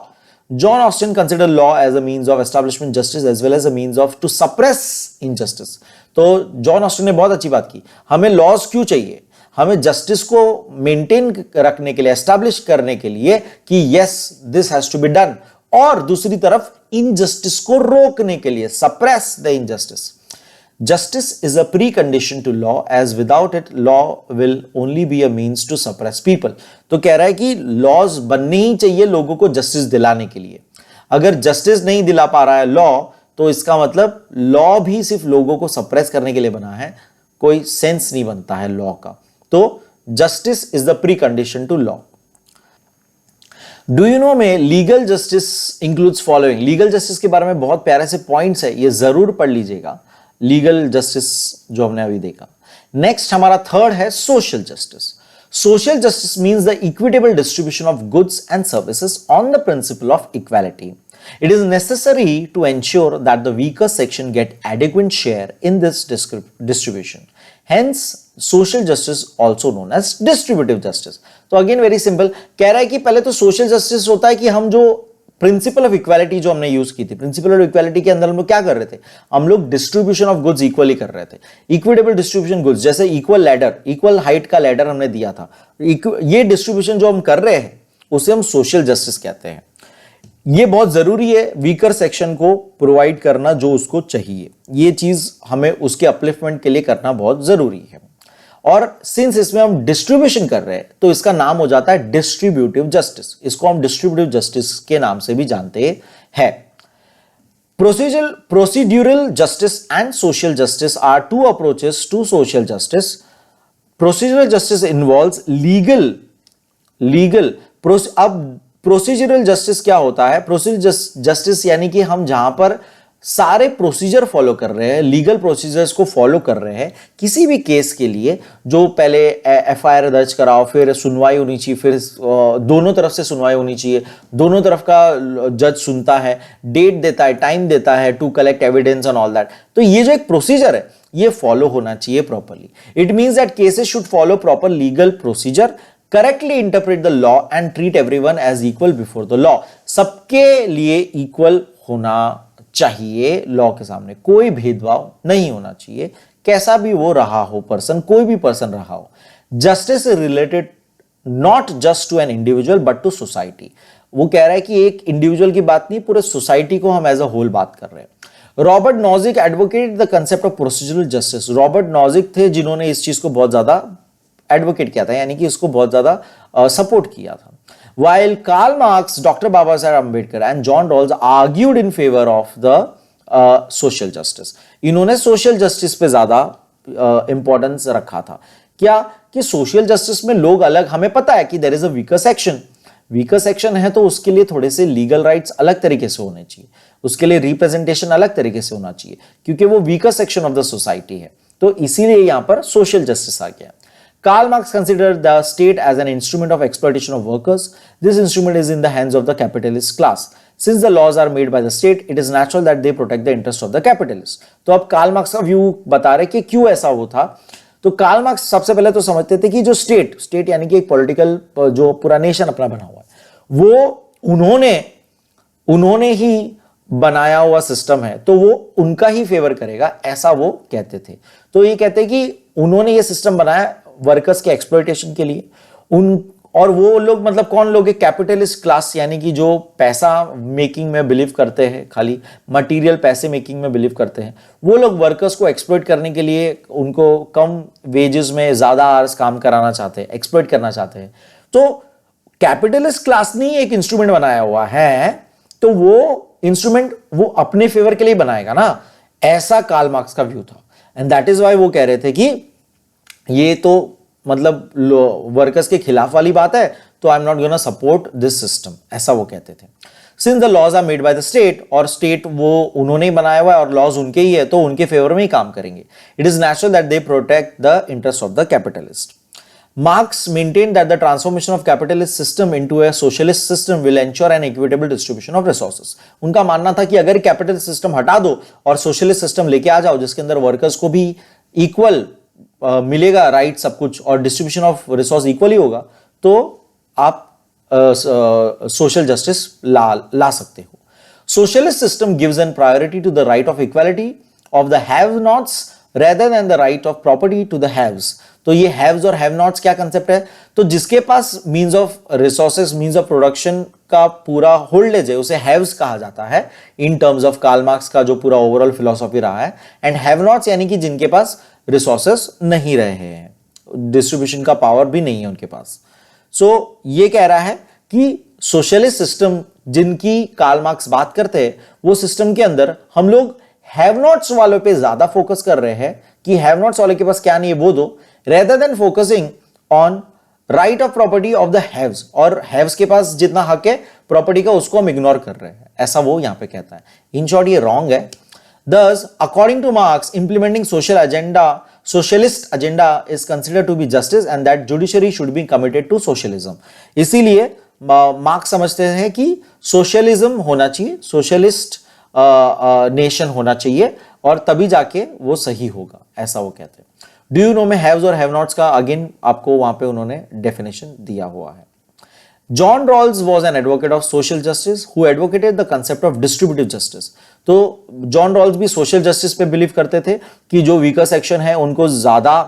S1: John Austin considered law as a means of establishment justice as well as a means of to suppress injustice. तो John Austin ने बहुत अच्छी बात की, हमें laws क्यों चाहिए, हमें जस्टिस को मेंटेन रखने के लिए, एस्टैब्लिश करने के लिए कि yes this has to be done, और दूसरी तरफ इनजस्टिस को रोकने के लिए, suppress the injustice. Justice is a precondition to law, as without it law will only be a means to suppress people. तो कह रहा है कि लॉज बनने ही चाहिए लोगों को जस्टिस दिलाने के लिए। अगर जस्टिस नहीं दिला पा रहा है लॉ, तो इसका मतलब लॉ भी सिर्फ लोगों को सप्रेस करने के लिए बना है, कोई सेंस नहीं बनता है लॉ का। तो justice is the precondition to law. Do you know में legal justice includes following. Legal justice के बारे में बहुत प्यारे से पॉइंट्स है, ये जरूर पढ़ लीजिएगा। लीगल जस्टिस जो हमने अभी देखा। नेक्स्ट हमारा थर्ड है social justice. Social justice means the equitable distribution of goods and services on the principle of equality. It is necessary to ensure that the weaker section get adequate share in this distribution. Hence, social justice also known as distributive justice. तो again very simple, कह रहा है कि पहले तो social justice होता है कि हम जो प्रिंसिपल ऑफ इक्वालिटी जो हमने यूज की थी, प्रिंसिपल ऑफ इक्वालिटी के अंदर हम लोग क्या कर रहे थे, हम लोग डिस्ट्रीब्यूशन ऑफ गुड्स इक्वली कर रहे थे। इक्विटेबल डिस्ट्रीब्यूशन गुड्स, जैसे इक्वल लैडर, इक्वल हाइट का लैडर हमने दिया था, ये डिस्ट्रीब्यूशन जो हम कर रहे हैं उसे हम सोशल जस्टिस कहते हैं। ये बहुत जरूरी है वीकर सेक्शन को प्रोवाइड करना जो उसको चाहिए, ये चीज हमें उसके अपलिफ्टमेंट के लिए करना बहुत जरूरी है। और सिंस इसमें हम डिस्ट्रीब्यूशन कर रहे हैं तो इसका नाम हो जाता है डिस्ट्रीब्यूटिव जस्टिस। इसको हम डिस्ट्रीब्यूटिव जस्टिस के नाम से भी जानते हैं। Procedural justice and social justice are two approaches to social justice. Procedural justice involves legal अब प्रोसीजरल जस्टिस क्या होता है? प्रोसीजरल जस्टिस यानी कि हम जहां पर सारे प्रोसीजर फॉलो कर रहे हैं, लीगल प्रोसीजर्स को फॉलो कर रहे हैं किसी भी केस के लिए, जो पहले एफआईआर दर्ज कराओ, फिर सुनवाई होनी चाहिए, फिर दोनों तरफ से सुनवाई होनी चाहिए, दोनों तरफ का जज सुनता है, डेट देता है, टाइम देता है to collect evidence and all that. तो ये जो एक प्रोसीजर है ये फॉलो होना चाहिए properly. It means that cases should follow proper legal procedure, correctly interpret the law and treat everyone as equal before the law. सबके लिए इक्वल होना चाहिए लॉ के सामने, कोई भेदभाव नहीं होना चाहिए, कैसा भी वो रहा हो पर्सन, कोई भी पर्सन रहा हो। Justice is related not just to an individual but to society. वो कह रहा है कि एक इंडिविजुअल की बात नहीं, पूरे सोसाइटी को हम एज अ होल बात कर रहे हैं। Robert Nozick advocated the concept of procedural justice. Robert Nozick थे जिन्होंने इस चीज को बहुत ज्यादा एडवोकेट किया था, यानी कि इसको बहुत ज्यादा सपोर्ट किया था। While Karl Marx, Dr. Babasaheb Ambedkar and John Rawls argued in favor of the social justice. इन्होंने social justice पे ज्यादा इंपॉर्टेंस रखा था। क्या कि सोशल जस्टिस में लोग अलग, हमें पता है कि there is a weaker section, weaker section है तो उसके लिए थोड़े से लीगल राइट्स अलग तरीके से होने चाहिए, उसके लिए रिप्रेजेंटेशन अलग तरीके से होना चाहिए, क्योंकि वो weaker section of the society है। तो इसीलिए यहां पर सोशल जस्टिस आ गया। Karl Marx considered the state as an instrument of exploitation of workers. This instrument is in the hands of the capitalist class. Since the laws are made by the state, it is natural that they protect the interest of the capitalists. तो अब Karl Marx का view बता रहे कि क्यों ऐसा वो था। तो कार्ल मार्क्स सबसे पहले तो समझते थे कि जो स्टेट यानी कि एक पॉलिटिकल जो पूरा नेशन अपना बना हुआ है, वो उन्होंने ही बनाया हुआ सिस्टम है, तो वो उनका ही फेवर करेगा, ऐसा वो कहते थे। तो ये कहते हैं कि उन्होंने ये सिस्टम बनाया वर्कर्स के एक्सप्लॉयटेशन के लिए। और वो लोग मतलब कौन लोग है? कैपिटलिस्ट क्लास, यानी कि जो पैसा मेकिंग में बिलीव करते हैं, खाली मटेरियल पैसे मेकिंग में बिलीव करते हैं, वो लोग वर्कर्स को एक्सप्लॉइट करने के लिए उनको कम वेजेस में ज्यादा आवर्स काम कराना चाहते हैं, एक्सप्लॉइट करना चाहते हैं। तो कैपिटलिस्ट क्लास ने एक इंस्ट्रूमेंट बनाया हुआ है, तो वो इंस्ट्रूमेंट वो अपने फेवर के लिए बनाएगा ना, ऐसा कार्ल मार्क्स का व्यू था। एंड दैट इज वाई वो कह रहे थे कि ये तो मतलब वर्कर्स के खिलाफ वाली बात है, तो I am not gonna support this system, ऐसा वो कहते थे। Since the laws are made by the state, और स्टेट वो उन्होंने ही बनाया हुआ है और लॉज उनके ही है, तो उनके फेवर में ही काम करेंगे। It is natural that they protect the interest of the capitalist. Marx maintained that the transformation of capitalist system into a socialist system will ensure an equitable distribution of resources. उनका मानना था कि अगर capital system हटा दो और socialist system लेके आ जाओ, जिसके अंदर वर्कर्स को भी इक्वल मिलेगा राइट सब कुछ, और डिस्ट्रीब्यूशन ऑफ रिसोर्स इक्वली होगा, तो आप सोशल जस्टिस ला सकते हो। Socialist system gives an priority to the right of equality of the have-nots rather than the right of property to the haves. तो ये हैव्स और हैव नॉट्स क्या concept है? तो जिसके पास means of resources, means of production का पूरा होल्डेज है, उसे हैव्स कहा जाता है in terms of Karl Marx का जो पूरा ओवरऑल फिलॉसफी रहा है। एंड हैव नॉट्स यानी कि जिनके पास रिसोर्सेज नहीं रहे हैं, डिस्ट्रीब्यूशन का पावर भी नहीं है उनके पास। सो ये कह रहा है कि सोशलिस्ट सिस्टम जिनकी कार्ल मार्क्स बात करते हैं, वो सिस्टम के अंदर हम लोग हैव नॉट्स वालों पे ज्यादा फोकस कर रहे हैं कि हैव नॉट्स वाले के पास क्या नहीं है वो दो, rather than focusing on right of property of the haves, और haves के पास जितना हक है प्रॉपर्टी का उसको हम इग्नोर कर रहे हैं, ऐसा वो यहां पे कहता है। इन शॉर्ट ये रॉन्ग है। Thus, according to Marx, implementing socialist agenda is considered to be justice and that judiciary should be committed to socialism. इसीलिए मार्क्स समझते हैं कि सोशलिज्म होना चाहिए, सोशलिस्ट नेशन होना चाहिए, और तभी जाके वो सही होगा, ऐसा वो कहते हैं। डू यू नो में हैव्स और हैव नॉट्स का अगेन आपको वहां पे उन्होंने डेफिनेशन दिया हुआ है। John Rawls was an advocate of social justice who advocated the concept of distributive justice. तो जॉन रॉल्स भी सोशल जस्टिस पे बिलीव करते थे कि जो वीकर सेक्शन है उनको ज्यादा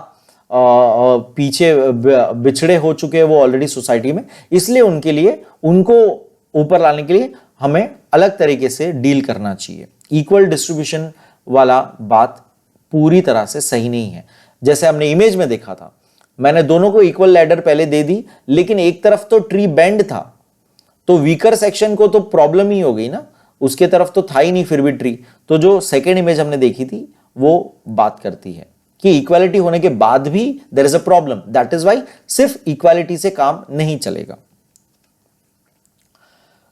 S1: पीछे बिछड़े हो चुके हैं वो ऑलरेडी सोसाइटी में, इसलिए उनके लिए उनको ऊपर लाने के लिए हमें अलग तरीके से डील करना चाहिए। इक्वल डिस्ट्रीब्यूशन वाला बात पूरी तरह से सही नहीं है। जैसे हमने इमेज में देखा था, मैंने दोनों को इक्वल लैडर पहले दे दी, लेकिन एक तरफ तो ट्री बेंड था, तो वीकर सेक्शन को तो प्रॉब्लम ही हो गई ना, उसके तरफ तो था ही नहीं फिर भी ट्री। तो जो सेकेंड इमेज हमने देखी थी वो बात करती है कि इक्वालिटी होने के बाद भी there is a problem, that is why सिर्फ इक्वालिटी से काम नहीं चलेगा।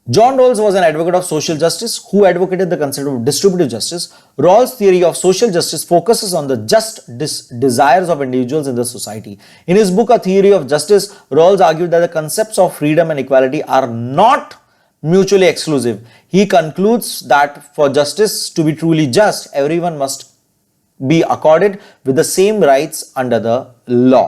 S1: John Rawls was an advocate of social justice who advocated the concept of distributive justice. Rawls' theory of social justice focuses on the just desires of individuals in the society. In his book, A Theory of Justice, Rawls argued that the concepts of freedom and equality are not mutually exclusive. He concludes that for justice to be truly just, everyone must be accorded with the same rights under the law.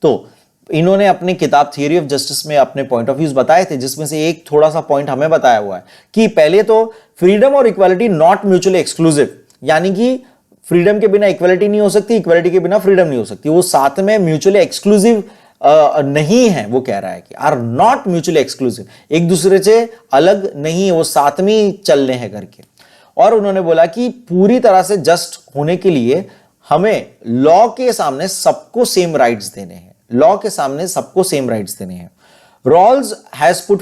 S1: तो इन्होंने अपनी किताब theory of justice में अपने point of views बताए थे, जिसमें से एक थोड़ा सा पॉइंट हमें बताया हुआ है कि पहले तो फ्रीडम और इक्वालिटी नॉट म्यूचुअली एक्सक्लूसिव, यानी कि फ्रीडम के बिना इक्वालिटी नहीं हो सकती, इक्वालिटी के बिना फ्रीडम नहीं हो सकती, वो साथ में म्यूचुअली एक्सक्लूसिव नहीं है। वो कह रहा है कि आर नॉट म्यूचुअली एक्सक्लूसिव, एक दूसरे से अलग नहीं है, वो साथ में ही चल रहे हैं करके। और उन्होंने बोला कि पूरी तरह से जस्ट होने के लिए हमें लॉ के सामने सबको सेम राइट्स देने हैं, लॉ के सामने सबको सेम राइट्स देने हैं। Rawls has put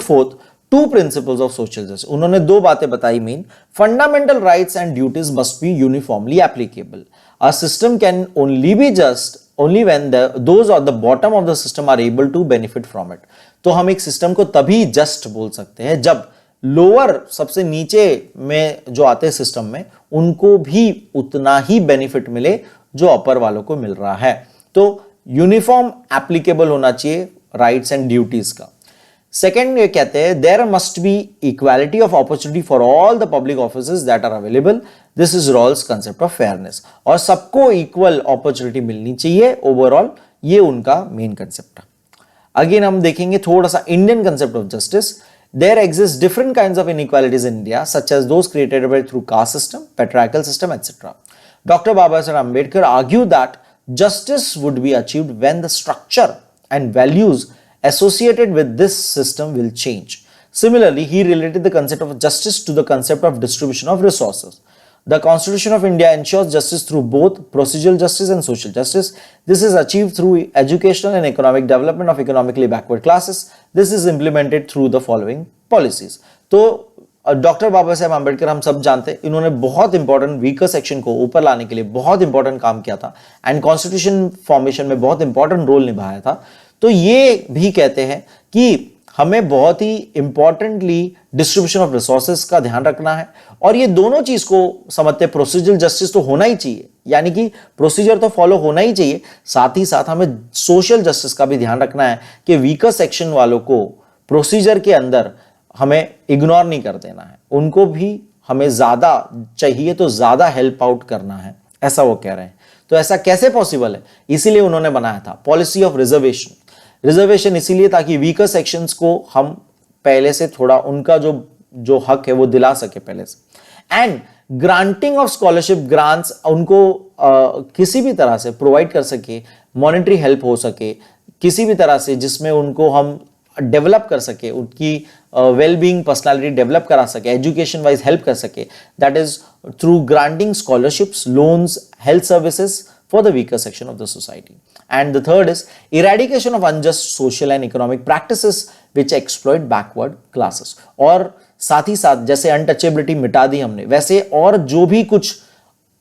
S1: forth two principles of social justice. उन्होंने दो बातें बताई main. Fundamental rights and duties must be uniformly applicable. A system can only be just only when those on the bottom of the system are able to benefit from it. तो हम एक system को तभी just बोल सकते हैं जब lower, सबसे नीचे में जो आते हैं सिस्टम में, उनको भी उतना ही बेनिफिट मिले जो अपर वालों को मिल रहा है। तो यूनिफॉर्म एप्लीकेबल होना चाहिए राइट्स एंड ड्यूटीज का। सेकेंड ये कहते हैं there must be equality of opportunity for all the public offices that are available. This is Rawls concept of fairness. और सबको इक्वल अपॉर्चुनिटी मिलनी चाहिए ओवरऑल, ये उनका मेन कंसेप्ट है। अगेन हम देखेंगे थोड़ा सा Indian concept of justice. There exist different kinds of inequalities in India, such as those created through caste system, patriarchal system, etc. Dr. Babasaheb Ambedkar argued that justice would be achieved when the structure and values associated with this system will change. Similarly, he related the concept of justice to the concept of distribution of resources. The Constitution of India ensures justice through both procedural justice and social justice. This is achieved through educational and economic development of economically backward classes. This is implemented through the following policies. तो doctor Baba Saheb Ambedkar हम सब जानते हैं, इन्होंने बहुत important weaker section को ऊपर लाने के लिए बहुत इंपॉर्टेंट काम किया था एंड कॉन्स्टिट्यूशन फॉर्मेशन में बहुत इंपॉर्टेंट रोल निभाया था। तो ये भी कहते हैं कि हमें बहुत ही इंपॉर्टेंटली डिस्ट्रीब्यूशन ऑफ रिसोर्सेज का ध्यान रखना है, और ये दोनों चीज को समझते हैं। प्रोसीजरल जस्टिस तो होना ही चाहिए, यानी कि प्रोसीजर तो फॉलो होना ही चाहिए, साथ ही साथ हमें सोशल जस्टिस का भी ध्यान रखना है कि वीकर सेक्शन वालों को प्रोसीजर के अंदर हमें इग्नोर नहीं कर देना है, उनको भी हमें ज्यादा चाहिए तो ज्यादा हेल्प आउट करना है, ऐसा वो कह रहे हैं। तो ऐसा कैसे पॉसिबल है, इसीलिए उन्होंने बनाया था पॉलिसी ऑफ रिजर्वेशन। रिजर्वेशन इसीलिए ताकि वीकर सेक्शंस को हम पहले से थोड़ा उनका जो हक है वो दिला सके पहले से। And granting of scholarship grants उनको किसी भी तरह से प्रोवाइड कर सके, मॉनेटरी हेल्प हो सके किसी भी तरह से, जिसमें उनको हम डेवलप कर सके, उनकी वेल बीइंग पर्सनालिटी डेवलप करा सके, एजुकेशन वाइज हेल्प कर सके। That is through granting scholarships, loans, health services for the weaker section of the society. And the third is eradication of unjust social and economic practices which exploit backward classes. और साथ ही साथ जैसे untouchability मिटा दी हमने, वैसे और जो भी कुछ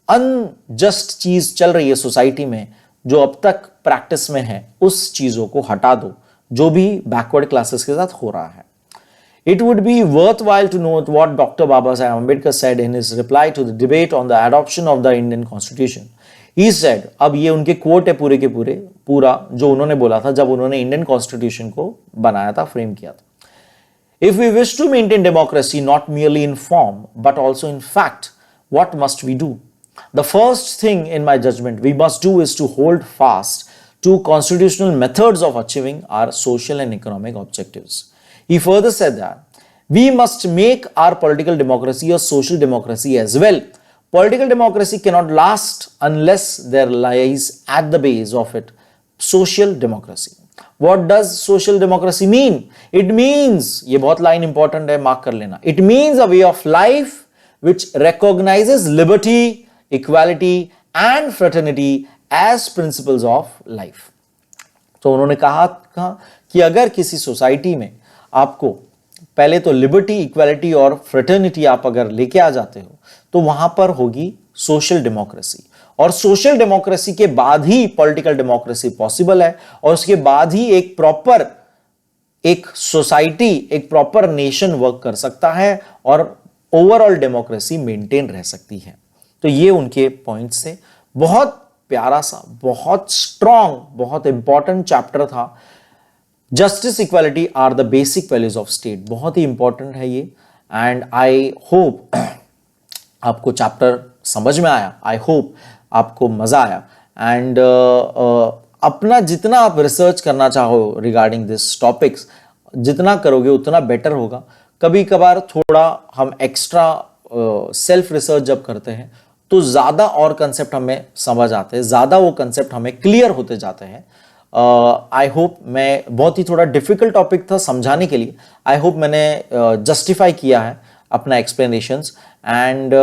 S1: अनजस्ट चीज चल रही है सोसाइटी में, जो अब तक प्रैक्टिस में है, उस चीजों को हटा दो जो भी बैकवर्ड क्लासेस के साथ हो रहा है। It would be worthwhile to note what Dr. Babasaheb Ambedkar said in his reply to the debate on the adoption of the Indian Constitution. He said, अब ये उनके कोट है पूरे के पूरा जो उन्होंने बोला था जब उन्होंने इंडियन कॉन्स्टिट्यूशन को बनाया था, फ्रेम किया था। If we wish to maintain democracy not merely in form but also in fact, what must we do? The first thing in my judgment we must do is to hold fast to constitutional methods of achieving our social and economic objectives. He further said that we must make our political democracy a social democracy as well. Political democracy cannot last unless there lies at the base of it social democracy. What does social democracy mean? It means, ये बहुत line important है, mark कर लेना, it means a way of life which recognizes liberty, equality and fraternity as principles of life. तो उन्होंने कहा कि अगर किसी सोसाइटी में आपको पहले तो लिबर्टी, इक्वालिटी और फ्रेटर्निटी आप अगर लेके आ जाते हो तो वहां पर होगी सोशल डेमोक्रेसी, और सोशल डेमोक्रेसी के बाद ही पॉलिटिकल डेमोक्रेसी पॉसिबल है, और उसके बाद ही एक प्रॉपर एक सोसाइटी, एक प्रॉपर नेशन वर्क कर सकता है और ओवरऑल डेमोक्रेसी मेंटेन रह सकती है। तो ये उनके पॉइंट्स थे। बहुत प्यारा सा, बहुत स्ट्रॉन्ग, बहुत इंपॉर्टेंट चैप्टर था। Justice, equality are the basic values of state. बहुत ही इंपॉर्टेंट है ये, एंड आई होप आपको चैप्टर समझ में आया, आई होप आपको मजा आया, एंड अपना जितना आप रिसर्च करना चाहो रिगार्डिंग दिस टॉपिक्स, जितना करोगे उतना बेटर होगा। कभी कभार थोड़ा हम एक्स्ट्रा सेल्फ रिसर्च जब करते हैं तो ज़्यादा और कंसेप्ट हमें समझ आते हैं, ज़्यादा वो कंसेप्ट हमें क्लियर होते जाते हैं। आई होप, मैं बहुत ही थोड़ा डिफिकल्ट टॉपिक था समझाने के लिए, आई होप मैंने जस्टिफाई किया है अपना explanations, and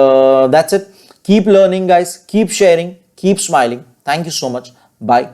S1: that's it. Keep learning guys, keep sharing, keep smiling. Thank you so much, bye.